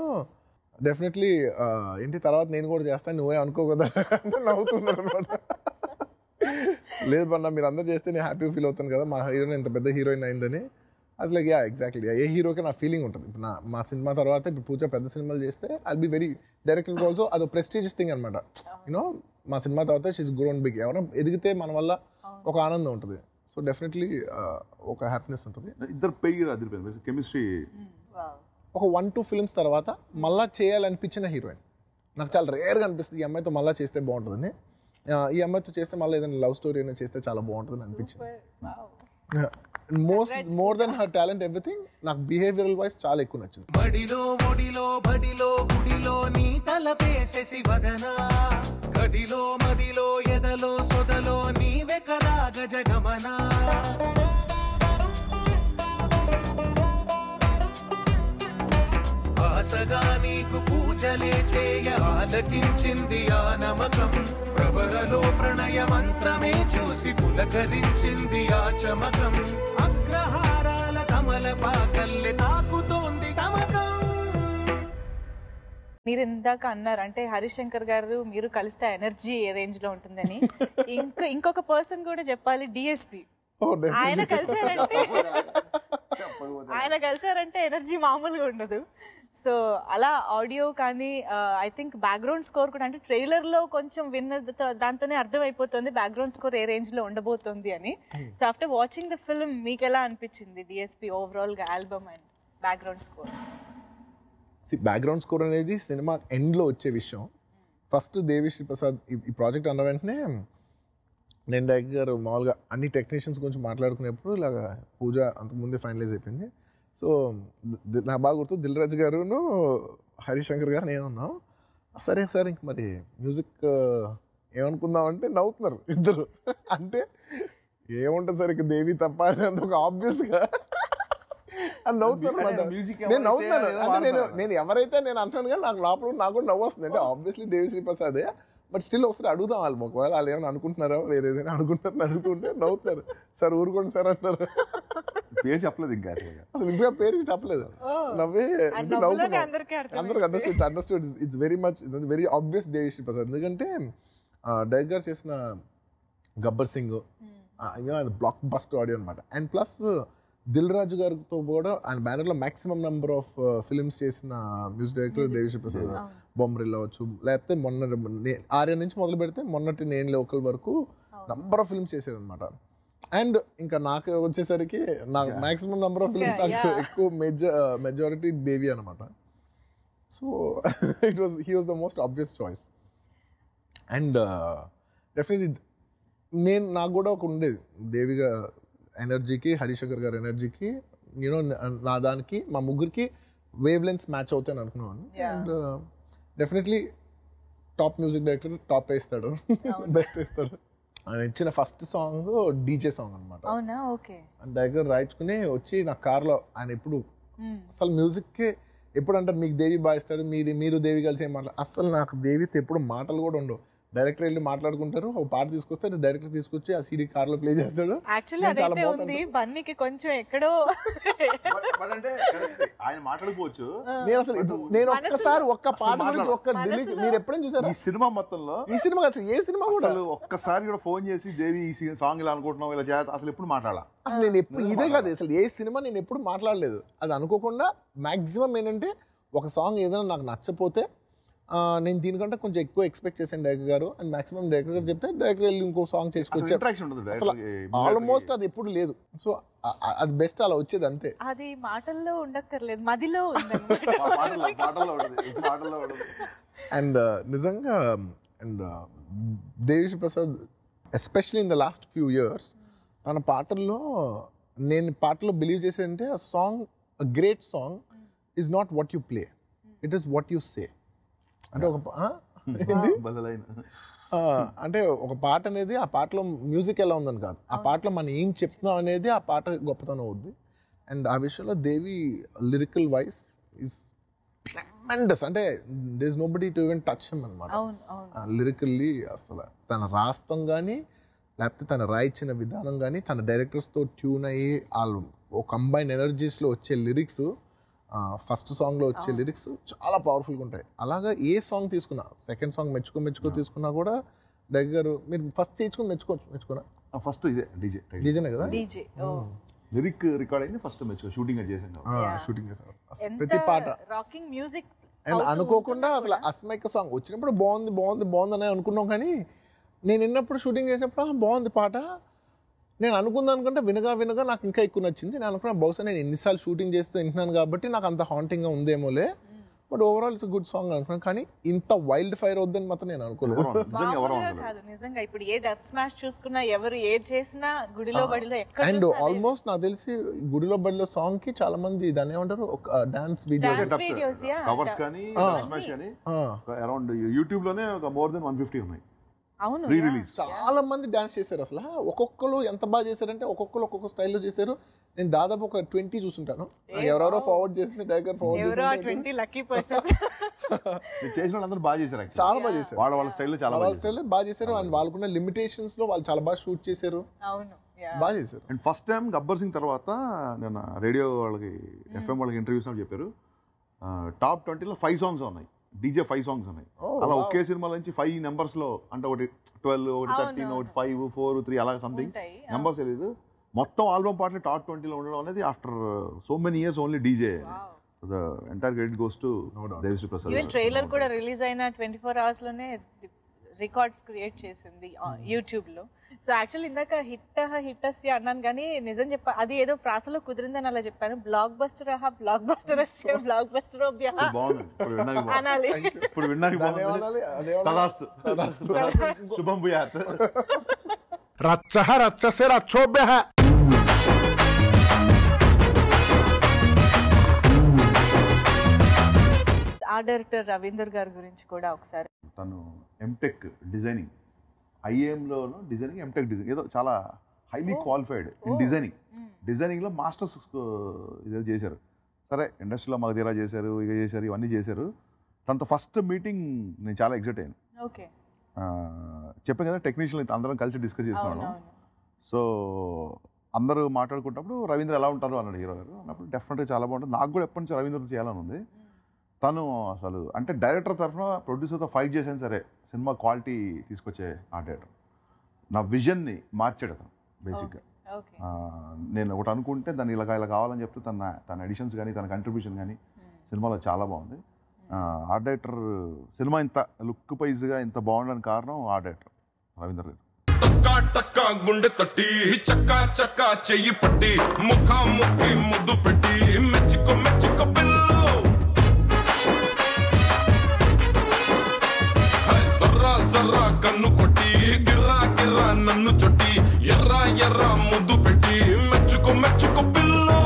డెఫినెట్లీ ఏంటి తర్వాత నేను కూడా చేస్తాను నువ్వే అనుకో కదా నవ్వుతున్నారు అనమాట. లేదు బన్నా మీరు అందరూ చేస్తే నేను హ్యాపీ ఫీల్ అవుతాను కదా మా హీరోయిన్ ఎంత పెద్ద హీరోయిన్ అయిందని. అసలు యా ఎగ్జాక్ట్లీ ఏ హీరోకి నా ఫీలింగ్ ఉంటుంది. ఇప్పుడు మా సినిమా తర్వాత ఇప్పుడు పూజ పెద్ద సినిమాలు చేస్తే I'll be very director also అదో ప్రెస్టీజియస్ థింగ్ అనమాట. యూనో మా సినిమా తర్వాత షీస్ గ్రోన్ బిగ్, ఎవరైనా ఎదిగితే మన వల్ల ఒక ఆనందం ఉంటుంది. సో డెఫినెట్లీ ఒక హ్యాపీనెస్ ఉంటుంది. ఇద్దరు పెయిర్ కెమిస్ట్రీ. ఒక 1-2 ఫిల్మ్స్ తర్వాత మళ్ళీ చేయాలనిపించిన హీరోయిన్ నాకు చాలా రేర్గా అనిపిస్తుంది. ఈ అమ్మాయితో మళ్ళీ చేస్తే బాగుంటుందని, ఈ అమ్మాయితో చేస్తే మళ్ళీ ఏదైనా లవ్ స్టోరీ అయినా చేస్తే చాలా బాగుంటుందని అనిపించింది. More than her talent everything నాకు బిహేవియరల్ వైజ్ చాలా ఎక్కువ నచ్చింది. బడిలో ఒడిలో బడిలో గుడిలో నీ తలపేసేసి వదనా, గదిలో మదిలో ఎదలో సొదలో నీవే కదా గజగమనా. ఆశగా నీకు పూజలే చేయ ఆలకించింది ఆ నమకం, ప్రవరలో ప్రణయ మంత్రమే చూసి పులకరించింది ఆ చమకం, అగ్రహారాల కమల పాకల్లె తాకుతోంది తమకం. మీరు ఇందాక అన్నారు అంటే హరిశంకర్ గారు మీరు కలిస్తే ఎనర్జీ ఏ రేంజ్ లో ఉంటుందని. ఇంకొక పర్సన్ కూడా చెప్పాలి, డిఎస్పి. ఆయన కలిసారంటే ఎనర్జీ మామూలుగా ఉండదు. సో అలా ఆడియో కానీ ఐ థింక్ బ్యాక్గ్రౌండ్ స్కోర్ కూడా, అంటే ట్రైలర్ లో కొంచెం విన్న దాంతోనే అర్థమైపోతుంది బ్యాక్గ్రౌండ్ స్కోర్ ఏ రేంజ్ లో ఉండబోతుంది అని. So after watching the film మీకు ఎలా అనిపించింది డిఎస్పి ఓవరాల్ గా album and background score? Background score అనేది సినిమా ఎండ్లో వచ్చే విషయం. ఫస్ట్ దేవిశ్రీ ప్రసాద్ ఈ ప్రాజెక్ట్ అన్న వెంటనే నేను డైరెక్టర్ గారు మామూలుగా అన్ని టెక్నీషియన్స్ గురించి మాట్లాడుకునేప్పుడు ఇలాగా పూజ అంతకుముందే ఫైనలైజ్ అయిపోయింది. సో నాకు బాగా గుర్తు దిల్ రాజు గారును హరిశంకర్ గారు నేను ఉన్నాం. సరే సార్ ఇంక మరి మ్యూజిక్ ఏమనుకుందామంటే నవ్వుతున్నారు ఇద్దరు. అంటే ఏముంటుంది సార్ ఇక దేవి తప్ప అని ఒక ఆబ్వియస్ గా అని నవ్వుతాను అనమాట. Music నేను నవ్వుతాను ఏదో అంటే నేను వాడతారు. నేను ఎవరైతే నేను అంటాను కానీ నాకు లోపల నాకు కూడా నవ్వు వస్తుంది. అంటే ఆబ్వియస్లీ దేవిశ్రీ ప్రసాదే, బట్ స్టిల్ ఒకసారి అడుగుదాం వాళ్ళు, ఒకవేళ వాళ్ళు ఏమైనా అనుకుంటున్నారో వేరేదైనా అనుకుంటారని అడుగుతుంటే నవ్వుతారు. సార్ ఊరుకోండి సార్ అంటారు. పేరు చెప్పలేదు ఇంకా అసలు ఇంకా పేరు చెప్పలేదు. నవ్వే నవ్వులోనే అందరికీ అందరికి understood it's very much very obvious Devi Sri Prasad. ఎందుకంటే డైరెక్ట్ గారు చేసిన గబ్బర్ సింగ్ అది బ్లాక్ బస్టర్ ఆడియో అనమాట. అండ్ ప్లస్ దిల్ రాజు గారితో కూడా ఆయన బ్యానర్లో మాక్సిమం నెంబర్ ఆఫ్ ఫిల్మ్స్ చేసిన మ్యూజిక్ డైరెక్టర్ దేవిశ్రీ ప్రసాద్. బొమ్మరిల్ అవ్వచ్చు, లేకపోతే మొన్న ఆర్య నుంచి మొదలు పెడితే మొన్నటి నేను లోకల్ వరకు నంబర్ ఆఫ్ ఫిల్మ్స్ చేశాడు అనమాట. అండ్ ఇంకా నాకు వచ్చేసరికి నాకు మాక్సిమం నెంబర్ ఆఫ్ ఫిల్మ్స్ నాకు ఎక్కువ మెజారిటీ దేవి అనమాట. So he was the most obvious choice. And definitely నాకు కూడా ఒక ఉండేది దేవిగా ఎనర్జీకి, హరిశంకర్ గారి ఎనర్జీకి, యూనో నా దానికి మా ముగ్గురికి వేవ్ లెన్స్ మ్యాచ్ అవుతాయని అనుకున్నాను. And definitely top music director top వేస్తాడు, బెస్ట్ వేస్తాడు. ఆయన ఇచ్చిన ఫస్ట్ సాంగ్ డీజే సాంగ్ అనమాట. డైరెక్టర్ రాయించుకుని వచ్చి నా కార్లో ఆయన ఎప్పుడు అసలు మ్యూజిక్కి ఎప్పుడు అంటారు మీకు దేవి బాయిస్తాడు, మీరు దేవి కలిసి ఏం మాట్లాడు, అసలు నాకు దేవితో ఎప్పుడు మాటలు కూడా ఉండవు. డైరెక్టర్ వెళ్ళి మాట్లాడుకుంటారు, ఒక పాట తీసుకొస్తే డైరెక్టర్ తీసుకొచ్చి ఆ సీడీ కార్ లో ప్లే చేస్తాడు. యాక్చువల్లీ అదైతే ఉంది బన్నీకి కొంచెం ఎక్కడో ఆయన మాట్లాడుకోవచ్చు. నేను అసలు నేను ఒక్కసారి ఒక్క పాట గురించి ఒక్క మీరు ఎప్పుడైనా చూసారా ఈ సినిమా మొత్తంలో? ఈ సినిమా అసలు ఏ సినిమా కూడా అసలు ఒక్కసారి కూడా ఫోన్ చేసి దేవి ఈ సాంగ్ ఇలా అనుకుంటున్నావు ఇలా చేయాలి అసలు ఎప్పుడు మాట్లాడాల? అసలు నేను ఎప్పుడు ఇదే కాదు, అసలు ఏ సినిమా నేను ఎప్పుడు మాట్లాడలేదు. అది అనుకోకుండా మాక్సిమం ఏంటంటే ఒక సాంగ్ ఏదైనా నాకు నచ్చపోతే నేను దీనికంటే కొంచెం ఎక్కువ ఎక్స్పెక్ట్ చేశాను డైరెక్టర్ గారు. అండ్ మాక్సిమం డైరెక్టర్ గారు చెప్తే డైరెక్టర్ వెళ్ళి ఇంకో సాంగ్ చేసుకొచ్చారు. ఆల్మోస్ట్ అది ఎప్పుడు లేదు. సో అది బెస్ట్ అలా వచ్చేది అంతే. అది మాటల్లో ఉండక్కర్లేదు, మదిలో అండ్ నిజంగా and Devi Sri Prasad especially in the last few years తన పాటల్లో నేను పాటలో బిలీవ్ చేసేదంటే ఆ song great song is not what you play, it is what you say. అంటే అంటే ఒక పాట అనేది ఆ పాటలో మ్యూజిక్ ఎలా ఉందని కాదు, ఆ పాటలో మనం ఏం చెప్తున్నాం అనేది ఆ పాట గొప్పతనం అవుద్ది. అండ్ ఆ విషయంలో Devi lyrical voice is tremendous. అంటే there is nobody to even touch him అనమాట. లిరికల్లీ అసలు తన రాస్తం కానీ లేకపోతే తన రాయించిన విధానం కానీ తన డైరెక్టర్స్తో ట్యూన్ అయ్యి వాళ్ళు ఓ కంబైన్ ఎనర్జీస్లో వచ్చే లిరిక్స్, ఫస్ట్ సాంగ్లో వచ్చే లిరిక్స్ చాలా పవర్ఫుల్గా ఉంటాయి. అలాగా ఏ సాంగ్ తీసుకున్నా, సెకండ్ సాంగ్ మెచ్చుకో తీసుకున్నా కూడా డైరెక్టర్ గారు మీరు ఫస్ట్ చేయించుకుని మెచ్చుకున్నా ఫస్ట్ ఇదే డీజేనే కదా, లిరిక్ రికార్డ్ అయింది ఫస్ట్ షూటింగ్ చేశారు ప్రతి పాట రాకింగ్ మ్యూజిక్. అండ్ అనుకోకుండా అసలు అస్మైక సాంగ్ వచ్చినప్పుడు బాగుంది అని అనుకున్నాం, కానీ నేను విన్నప్పుడు షూటింగ్ చేసినప్పుడు బాగుంది పాట నేను అనుకుందాం అనుకుంటే వినగా నాకు ఇంకా ఎక్కువ నచ్చింది. నేను అనుకున్నా బహుశా నేను ఎన్నిసార్లు షూటింగ్ చేస్తూ వింటున్నాను కాబట్టి నాకు అంత హాంటింగ్గా ఉందేమోలే, but overall it's good song అనుకున్నాను. కానీ ఇంత వైల్డ్ ఫైర్ అవుద్దని మాత్రం నేను అనుకోలేదు. నిజంగా ఇప్పుడు ఏ డబ్ స్మాష్ చూసుకున్నా ఎవరు ఏది చేసినా గుడిలో బడిలో ఎక్కడ అండ్ ఆల్మోస్ట్ నాకు తెలిసి గుడిలో బడిలో సాంగ్ కి చాలా మంది దాన్ని ఏమంటారు ఒక డాన్స్ వీడియోస్ కవర్స్ కానీ అరౌండ్ యూట్యూబ్ లోనే ఒక మోర్ దెన్ 150 ఉన్నాయి. అవును, చాలా మంది డాన్స్ చేశారు. అసలు ఒక్కొక్కరు ఎంత బాగా చేశారంటే ఒక్కొక్క స్టైల్లో చేశారు. నేను దాదాపు ఒక 20 చూసుంటాను. ఎవరెవరో ఫార్వర్డ్ చేసింది డైరెక్టర్ ఫార్వర్డ్ చేసిన వాళ్ళందరూ బాగా చేశారు, చాలా బాగా చేశారు. వాళ్ళ స్టైల్లో చాలా స్టైల్లో బాగా చేశారు. అండ్ వాళ్ళకున్న లిమిటేషన్స్ లో వాళ్ళు చాలా బాగా షూట్ చేశారు, బాగా చేశారు. And first time Gabbar Singh తర్వాత నేను రేడియో వాళ్ళకి FM వాళ్ళకి ఇంటర్వ్యూస్ చెప్పారు టాప్ 20లో 5 సాంగ్స్ ఉన్నాయి, డీజే 5 సాంగ్స్ ఉన్నాయి. అలా ఒకే సినిమా నుంచి 5 నెంబర్స్ లో అంటే ఒకటి 12, ఒకటి 13, ఒకటి 5, 4, 3 అలా సంథింగ్ నెంబర్స్ తెలీదు. మొత్తం ఆల్బమ్ పాటలు టాప్ 20లో ఉండడం అనేది after so many years only DJ. The entire credit goes to Devi Sri Prasad. Even trailer కూడా రిలీజ్ అయిన 24 hours లోనే రికార్డ్స్ క్రియేట్ చేసింది యూట్యూబ్ లో. సో యాక్చువల్లీ ఇందాక హిట్టస్ అన్నాను కానీ నిజం చెప్పా అది ఏదో ప్రాసలో కుదిరిందని అలా చెప్పాను. బ్లాక్ బస్టర్ అనాలి. ఇప్పుడు శుభం భూయాత్. రచ్చసే రచ్చోభ్య. ఆ డైరెక్టర్ రవీందర్ గారి గురించి కూడా ఒకసారి. తను ఎంటెక్ డిజైనింగ్, IIM లోను డిజైనింగ్, ఎంటెక్ డిజైనింగ్ ఏదో చాలా హైలీ క్వాలిఫైడ్ ఇన్ డిజైనింగ్లో మాస్టర్స్ ఇదే చేశారు. సరే ఇండస్ట్రీలో మగధీరా చేశారు, ఇక చేశారు, ఇవన్నీ చేశారు. తనతో ఫస్ట్ మీటింగ్ నేను చాలా ఎక్సైట్ అయ్యాను. ఓకే, చెప్పాను కదా టెక్నీషియన్ అందరం కలిసి డిస్కస్ చేసుకున్నాను. సో అందరూ మాట్లాడుకున్నప్పుడు రవీంద్ర ఎలా ఉంటారు అన్నాడు హీరో గారు. అన్నప్పుడు డెఫినెట్గా చాలా బాగుంటుంది. నాకు కూడా ఎప్పటి నుంచి రవీంద్రతో చేయాలని ఉంది. తను అసలు అంటే డైరెక్టర్ తరఫున ప్రొడ్యూసర్తో ఫైట్ చేశాను సరే, సినిమా క్వాలిటీ తీసుకొచ్చే ఆ డైరెక్టర్. నా విజన్ని మార్చాడు అతను బేసిక్గా. నేను ఒకటి అనుకుంటే దాన్ని ఇలా కావాలని చెప్తే తన ఎడిషన్స్ కానీ తన కంట్రిబ్యూషన్ కానీ సినిమాలో చాలా బాగుంది. ఆర్ట్ డైరెక్టర్ సినిమా ఇంత లుక్ వైజ్గా ఇంత బాగుండడానికి కారణం ఆర్ట్ డైరెక్టర్ రవీంద్ర గారు. టక్కా టక్కా గుండె తట్టి చక్కా చక్కా చెయ్యి పట్టి ముఖాముఖి ముద్దు పెట్టి మెచ్చుకో మెచ్చుకో పిల్లు సర్రా సర్రా కన్ను కొట్టి గిర్రా గిర్రా నన్ను చొట్టి ఎర్రా ఎర్రా ముద్దు పెట్టి మెచ్చుకో మెచ్చుకో పిల్లు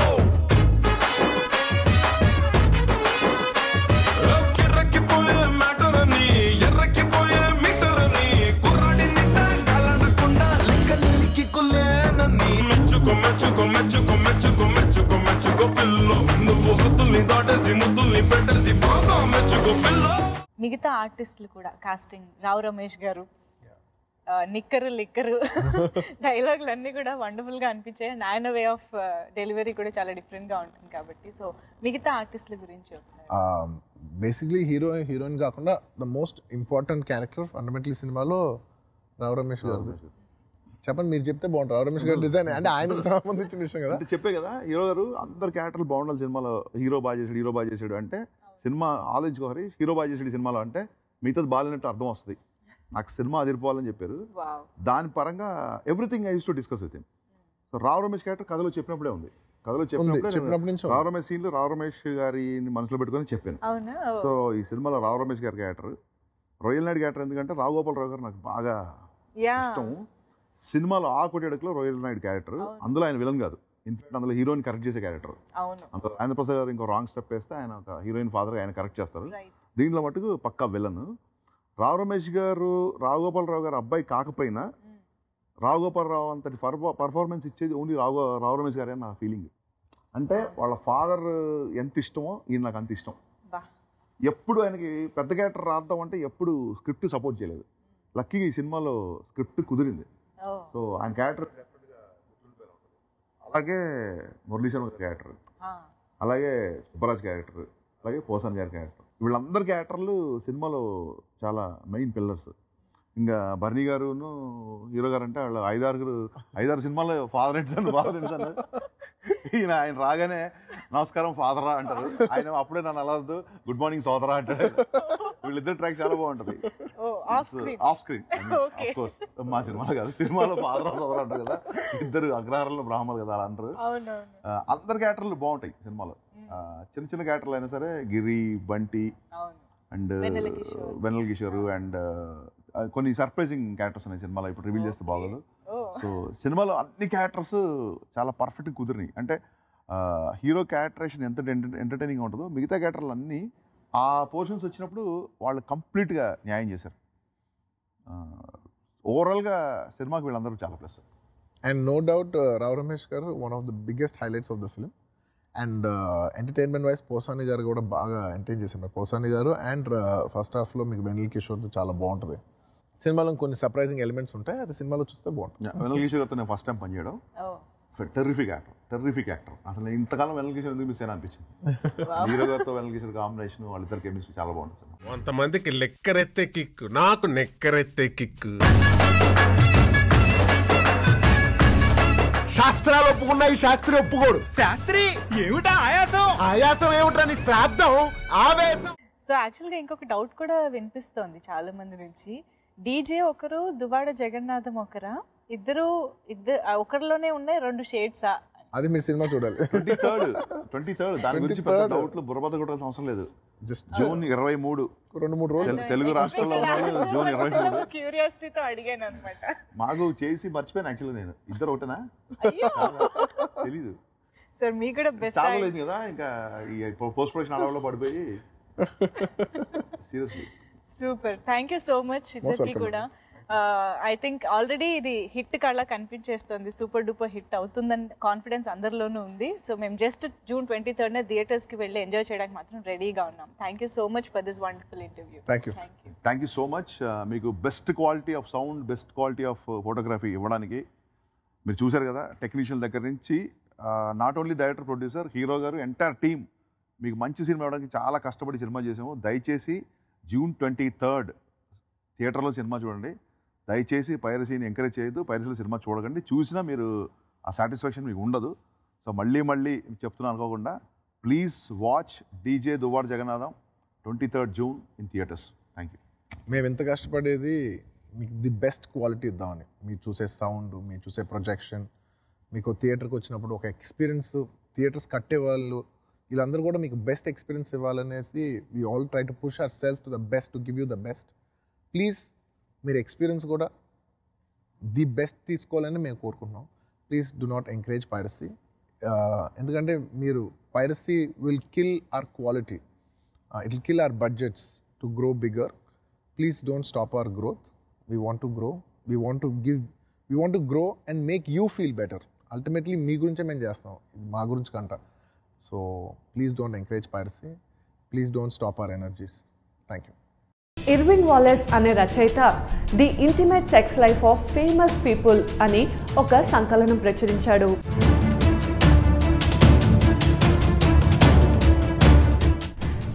కిర్రకిపోయే మ్యాటర్ అని ఎర్రకిపోయే మీటర్ అని కుర్రాడి నిండా కలడకుండా లెక్కలేనికి కొల్లేనని మెచ్చుకో మెచ్చుకో మెచ్చుకో మెచ్చుకో మెచ్చుకో మెచ్చుకో పిల్లు నువ్వు హద్దుల్ని దాటేసి ముద్దుల్ని పెట్టేసి బాగా మెచ్చుకో పిల్లు. మిగతా ఆర్టిస్టులు కూడా కాస్టింగ్, రావు రమేష్ గారు నిక్కరు లిక్కరు డైలాగులు అన్నీ కూడా వండర్ఫుల్గా అనిపించాయి. అండ్ ఆయన వే ఆఫ్ డెలివరీ కూడా చాలా డిఫరెంట్గా ఉంటుంది కాబట్టి. సో మిగతా ఆర్టిస్టుల గురించి ఒకసారి. బేసిక్లీ హీరోయిన్ కాకుండా the most important character fundamentally సినిమాలో రావు రమేష్ గారు. చెప్పండి, మీరు చెప్తే బాగుంటుంది. రావు రమేష్ గారు డిజైన్ అంటే ఆయనకు సంబంధించిన విషయం కదా. అంటే చెప్పే కదా హీరో గారు అందరు క్యారెక్టర్లు బాగుండాలి సినిమాలో. హీరో బాగా చేసాడు అంటే సినిమా ఆలోచించుకోవాలి. హీరో బాగా చేసాడు సినిమాలో అంటే మిగతాది బాగాలేనట్టు అర్థం వస్తుంది. నాకు సినిమా అదిరిపోవాలని చెప్పారు. దాని పరంగా everything I use to discuss with him. So Rao Ramesh character కథలో చెప్పినప్పుడే ఉంది. కథలో చెప్పినప్పుడు రావు రమేష్ సీన్లు రావు రమేష్ గారిని మనసులో పెట్టుకొని చెప్పాను. సో ఈ సినిమాలో రావు రమేష్ గారి క్యారెక్టర్, రొయ్యల్ నాయుడు క్యారెక్టర్ ఎందుకంటే రావు గోపాల్ రావు గారు నాకు బాగా ఇష్టం. సినిమాలో ఆ కొట్టేడుకులో రొయ్యల్ నాయుడు క్యారెక్టర్, అందులో ఆయన విలన్ కాదు, ఇన్ఫాక్ట్ అందులో హీరోయిన్ కరెక్ట్ చేసే క్యారెక్టర్. ఆయన ప్రసాద్ గారు ఇంకో రాంగ్ స్టెప్ వేస్తే ఆయన ఒక హీరోయిన్ ఫాదర్ ఆయన కరెక్ట్ చేస్తారు. దీంట్లో మటుకు పక్కా విలన్. రావు రమేష్ గారు రావు గోపాల్ రావు గారు అబ్బాయి కాకపోయినా రావు గోపాల్ రావు అంతటి పర్ఫార్మెన్స్ ఇచ్చేది ఓన్లీ రావు రమేష్ గారే నా ఫీలింగ్. అంటే వాళ్ళ ఫాదర్ ఎంత ఇష్టమో ఈయన నాకు అంత ఇష్టం. ఎప్పుడు ఆయనకి పెద్ద క్యారెక్టర్ రాద్దాం అంటే ఎప్పుడు స్క్రిప్ట్ సపోర్ట్ చేయలేదు. లక్కీగా ఈ సినిమాలో స్క్రిప్ట్ కుదిరింది. సో ఆయన క్యారెక్టర్ అలాగే మురళీశ్వరం క్యారెక్టర్, అలాగే సుబ్బరాజ్ క్యారెక్టర్, అలాగే పోసాన్ గారి క్యారెక్టర్, వీళ్ళందరి క్యారెక్టర్లు సినిమాలో చాలా మెయిన్ పిల్లర్స్. ఇంకా బర్నీ గారును హీరో గారు అంటే వాళ్ళు ఐదారు సినిమాలో ఫాదర్ అండ్ సన్. ఆయన రాగానే నమస్కారం ఫాదరా అంటారు, ఆయన అప్పుడే నన్ను అలా గుడ్ మార్నింగ్ సోదరా అంటారు. వీళ్ళిద్దరు ట్రాక్ చాలా బాగుంటుంది ఆఫ్ స్క్రీన్. కోర్స్ మా సినిమాలో కాదు, సినిమాలో ఫాదర్ సోదరా అంటారు కదా, ఇద్దరు అగ్రహారంలో బ్రాహ్మణులు కదా అలా అంటారు. అందరి క్యారెక్టర్లు బాగుంటాయి సినిమాలో. చిన్న చిన్న క్యారెక్టర్లు అయినా సరే, గిరి, బంటి అండ్ వెన్నెల కిషోర్ అండ్ కొన్ని సర్ప్రైజింగ్ క్యారెక్టర్స్ ఉన్నాయి సినిమాలో, ఇప్పుడు రివీల్ చేస్తే బాగోదు. సో సినిమాలో అన్ని క్యారెక్టర్స్ చాలా పర్ఫెక్ట్గా కుదిరినాయి. అంటే హీరో క్యారెక్టరేషన్ ఎంత ఎంటర్టైనింగ్ ఉంటుందో మిగతా క్యారెక్టర్లు అన్నీ ఆ పోర్షన్స్ వచ్చినప్పుడు వాళ్ళు కంప్లీట్గా న్యాయం చేశారు. ఓవరాల్గా సినిమాకి వీళ్ళందరూ చాలా plus. And no doubt Rao Ramesh గారు one of the biggest highlights of the film. And entertainment wise Posani గారు కూడా బాగా ఎంటర్టైన్ చేశారు. పోసాని గారు అండ్ ఫస్ట్ హాఫ్లో మీకు వెన్నెల కిషోర్తో చాలా బాగుంటుంది. సినిమాలో కొన్ని సర్ప్రైజింగ్ ఎలిమెంట్స్ ఉంటాయి, అది సినిమాలో చూస్తే బాగుంటుంది. వెన్నెల కిషోర్ గారితో నేను ఫస్ట్ టైం పనిచేయడం, టెర్రిఫిక్ యాక్టర్. అసలు ఇంతకాలం వెన్నెల కిషోర్ ఎందుకు మిస్ అయినా అనిపించింది. హీరో గారితో వెన్నెల కిషోర్ కాంబినేషన్, వాళ్ళిద్దరు కెమిస్ట్రీ చాలా బాగుంటుంది. కొంతమందికి లెక్కరెత్తే కిక్కు, నాకు నెక్కరెత్తే కిక్కు. శాస్త్రాలు ఒప్పుకున్నాయి, శాస్త్రి ఒప్పుకోడు. శాస్త్రి ఏమిటా ఆయాసం ఏమిట్రా నీ శ్రాద్ధం, ఆవేశం. సో యాక్చువల్గా ఇంకొక డౌట్ కూడా వినిపిస్తోంది చాలా మంది నుంచి. డీజే ఒకరు, దువ్వాడ జగన్నాథం ఒకరా, ఇద్దరు ఒకరిలోనే ఉన్నాయి 2 షేడ్సా? అది మీరు సినిమా చూడాలి. 23rd దాని గురించి పెద్ద డౌట్లు బుర్రబద్ద కొట్టాల్సిన అవసరం లేదు. జస్ట్ జూన్ 23 2-3 రోజులు తెలుగు రాష్ట్రాల్లో ఉన్నాను. జూన్ 23 క్యూరియాసిటీతో అడిగాను అనమాట. మాకు చేసి మర్చిపోయాను యాక్చువల్గా. నేను ఇద్దరు ఒకటేనా తెలీదు సార్. మీకు కూడా బెస్ట్ చాలేదు కదా, ఇంకా పోస్ట్ ప్రొడక్షన్ అడవుల్లో పడిపోయి. Seriously super, thank you so much ఇద్దరికి కూడా. ఐ థింక్ ఆల్రెడీ ఇది హిట్ కళ్ళ కనిపించేస్తుంది, సూపర్ డూపర్ హిట్ అవుతుందని కాన్ఫిడెన్స్ అందరిలోనూ ఉంది. సో మేము జస్ట్ June 23rd థియేటర్స్కి వెళ్ళి ఎంజాయ్ చేయడానికి మాత్రం రెడీగా ఉన్నాం. Thank you so much for this wonderful interview. Thank you so much. మీకు best quality of sound, best quality of photography ఇవ్వడానికి మీరు చూశారు కదా, టెక్నీషియన్ దగ్గర నుంచి not only director, producer, hero garu, entire team మీకు మంచి సినిమా ఇవ్వడానికి చాలా కష్టపడి సినిమా చేసాము. దయచేసి June 23rd థియేటర్లో సినిమా చూడండి. దయచేసి పైరసీని ఎంకరేజ్ చేయొద్దు, పైరసీలో సినిమా చూడకండి. చూసినా మీరు ఆ సాటిస్ఫాక్షన్ మీకు ఉండదు. సో మళ్ళీ చెప్తున్నాను అనుకోకుండా, please watch DJ Duvvada Jagannatham 23rd June in theatres. Thank you. మేము ఎంత కష్టపడేది మీకు ది బెస్ట్ క్వాలిటీ ఇద్దామని. మీరు చూసే సౌండ్, మీరు చూసే ప్రొజెక్షన్, మీకు థియేటర్కి వచ్చినప్పుడు ఒక ఎక్స్పీరియన్స్, థియేటర్స్ కట్టేవాళ్ళు వీళ్ళందరూ కూడా మీకు బెస్ట్ ఎక్స్పీరియన్స్ ఇవ్వాలనేసి we all try to push our self to the best, to give you the best. Please మీరు ఎక్స్పీరియన్స్ కూడా ది బెస్ట్ తీసుకోవాలని మేము కోరుకుంటున్నాం. Please do not encourage piracy. ఎందుకంటే మీరు piracy will kill our quality, it will kill our budgets to grow bigger. Please don't stop our growth. We want to grow, we want to grow and make you feel better. Ultimately మీ గురించే మేము చేస్తాం, మా గురించి కంట. So please don't encourage piracy, please don't stop our energies. Thank you. Irving Wallace అనే రచయిత the intimate sex life of famous people అని ఒక సంకలనం ప్రచురించాడు.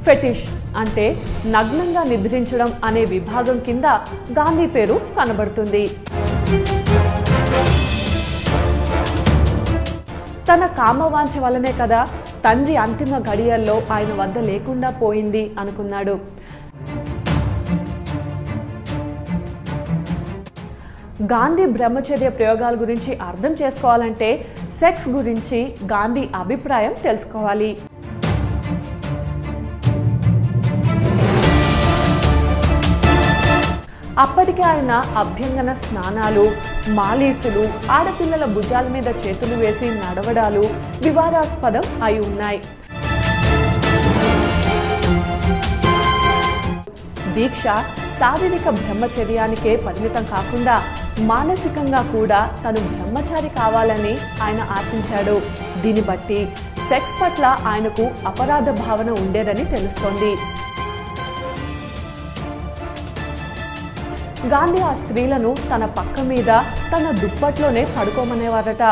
ఫెటిష్ అంటే నగ్నంగా నిద్రించడం అనే విభాగం కింద గాంధీ పేరు కనబడుతుంది. తన కామవాంఛ వల్లనే కదా తండ్రి అంతిమ గడియల్లో ఆయన వద్ద లేకుండా పోయింది అనుకున్నాడు. గాంధీ బ్రహ్మచర్య ప్రయోగాల గురించి అర్థం చేసుకోవాలంటే సెక్స్ గురించి గాంధీ అభిప్రాయం తెలుసుకోవాలి. అప్పటికే ఆయన అభ్యంగన స్నానాలు, మాలీసులు, ఆడపిల్లల భుజాల మీద చేతులు వేసి నడవడాలు వివాదాస్పదం అయి ఉన్నాయి. దీక్ష శారీరక బ్రహ్మచర్యానికే పరిమితం కాకుండా మానసికంగా కూడా తను బ్రహ్మచారి కావాలని ఆయన ఆశించాడు. దీన్ని బట్టి సెక్స్ పట్ల ఆయనకు అపరాధ భావన ఉండేదని తెలుస్తోంది. గాంధీ ఆ స్త్రీలను తన పక్క మీద తన దుప్పట్లోనే పడుకోమనేవారట.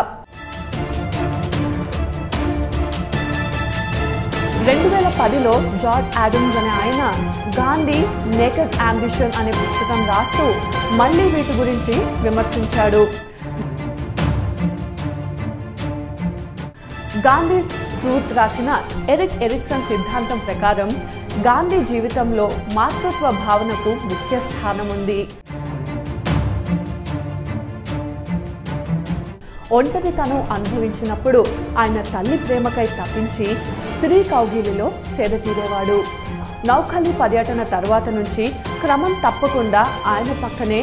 2010లో జార్జ్ ఆడమ్స్ అనే ఆయన గాంధీ నేకెడ్ అంబిషన్ అనే పుస్తకం రాస్తూ మళ్ళీ వీటి గురించి విమర్శించాడు. గాంధీ ట్రూత్ రాసిన ఎరిక్ ఎరిక్సన్ సిద్ధాంతం ప్రకారం గాంధీ జీవితంలో మాతృత్వ భావనకు ముఖ్య స్థానం ఉంది. ఒంటరితనం అనుభవించినప్పుడు ఆయన తల్లి ప్రేమకై తప్పించి స్త్రీ కౌగిలిలో సేద తీరేవాడు. నౌఖలి పర్యటన తర్వాత నుంచి క్రమం తప్పకుండా ఆయన పక్కనే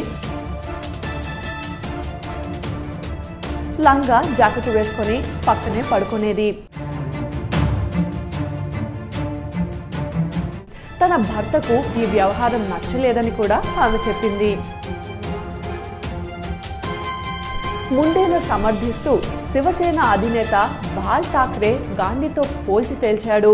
లంగా జాకెట్ వేసుకొని పక్కనే పడుకునేది. తన భర్తకు ఈ వ్యవహారం నచ్చలేదని కూడా ఆమె చెప్పింది. ముండేను సమర్థిస్తూ శివసేన అధినేత బాల్ ఠాక్రే గాంధీతో పోల్చి తేల్చాడు.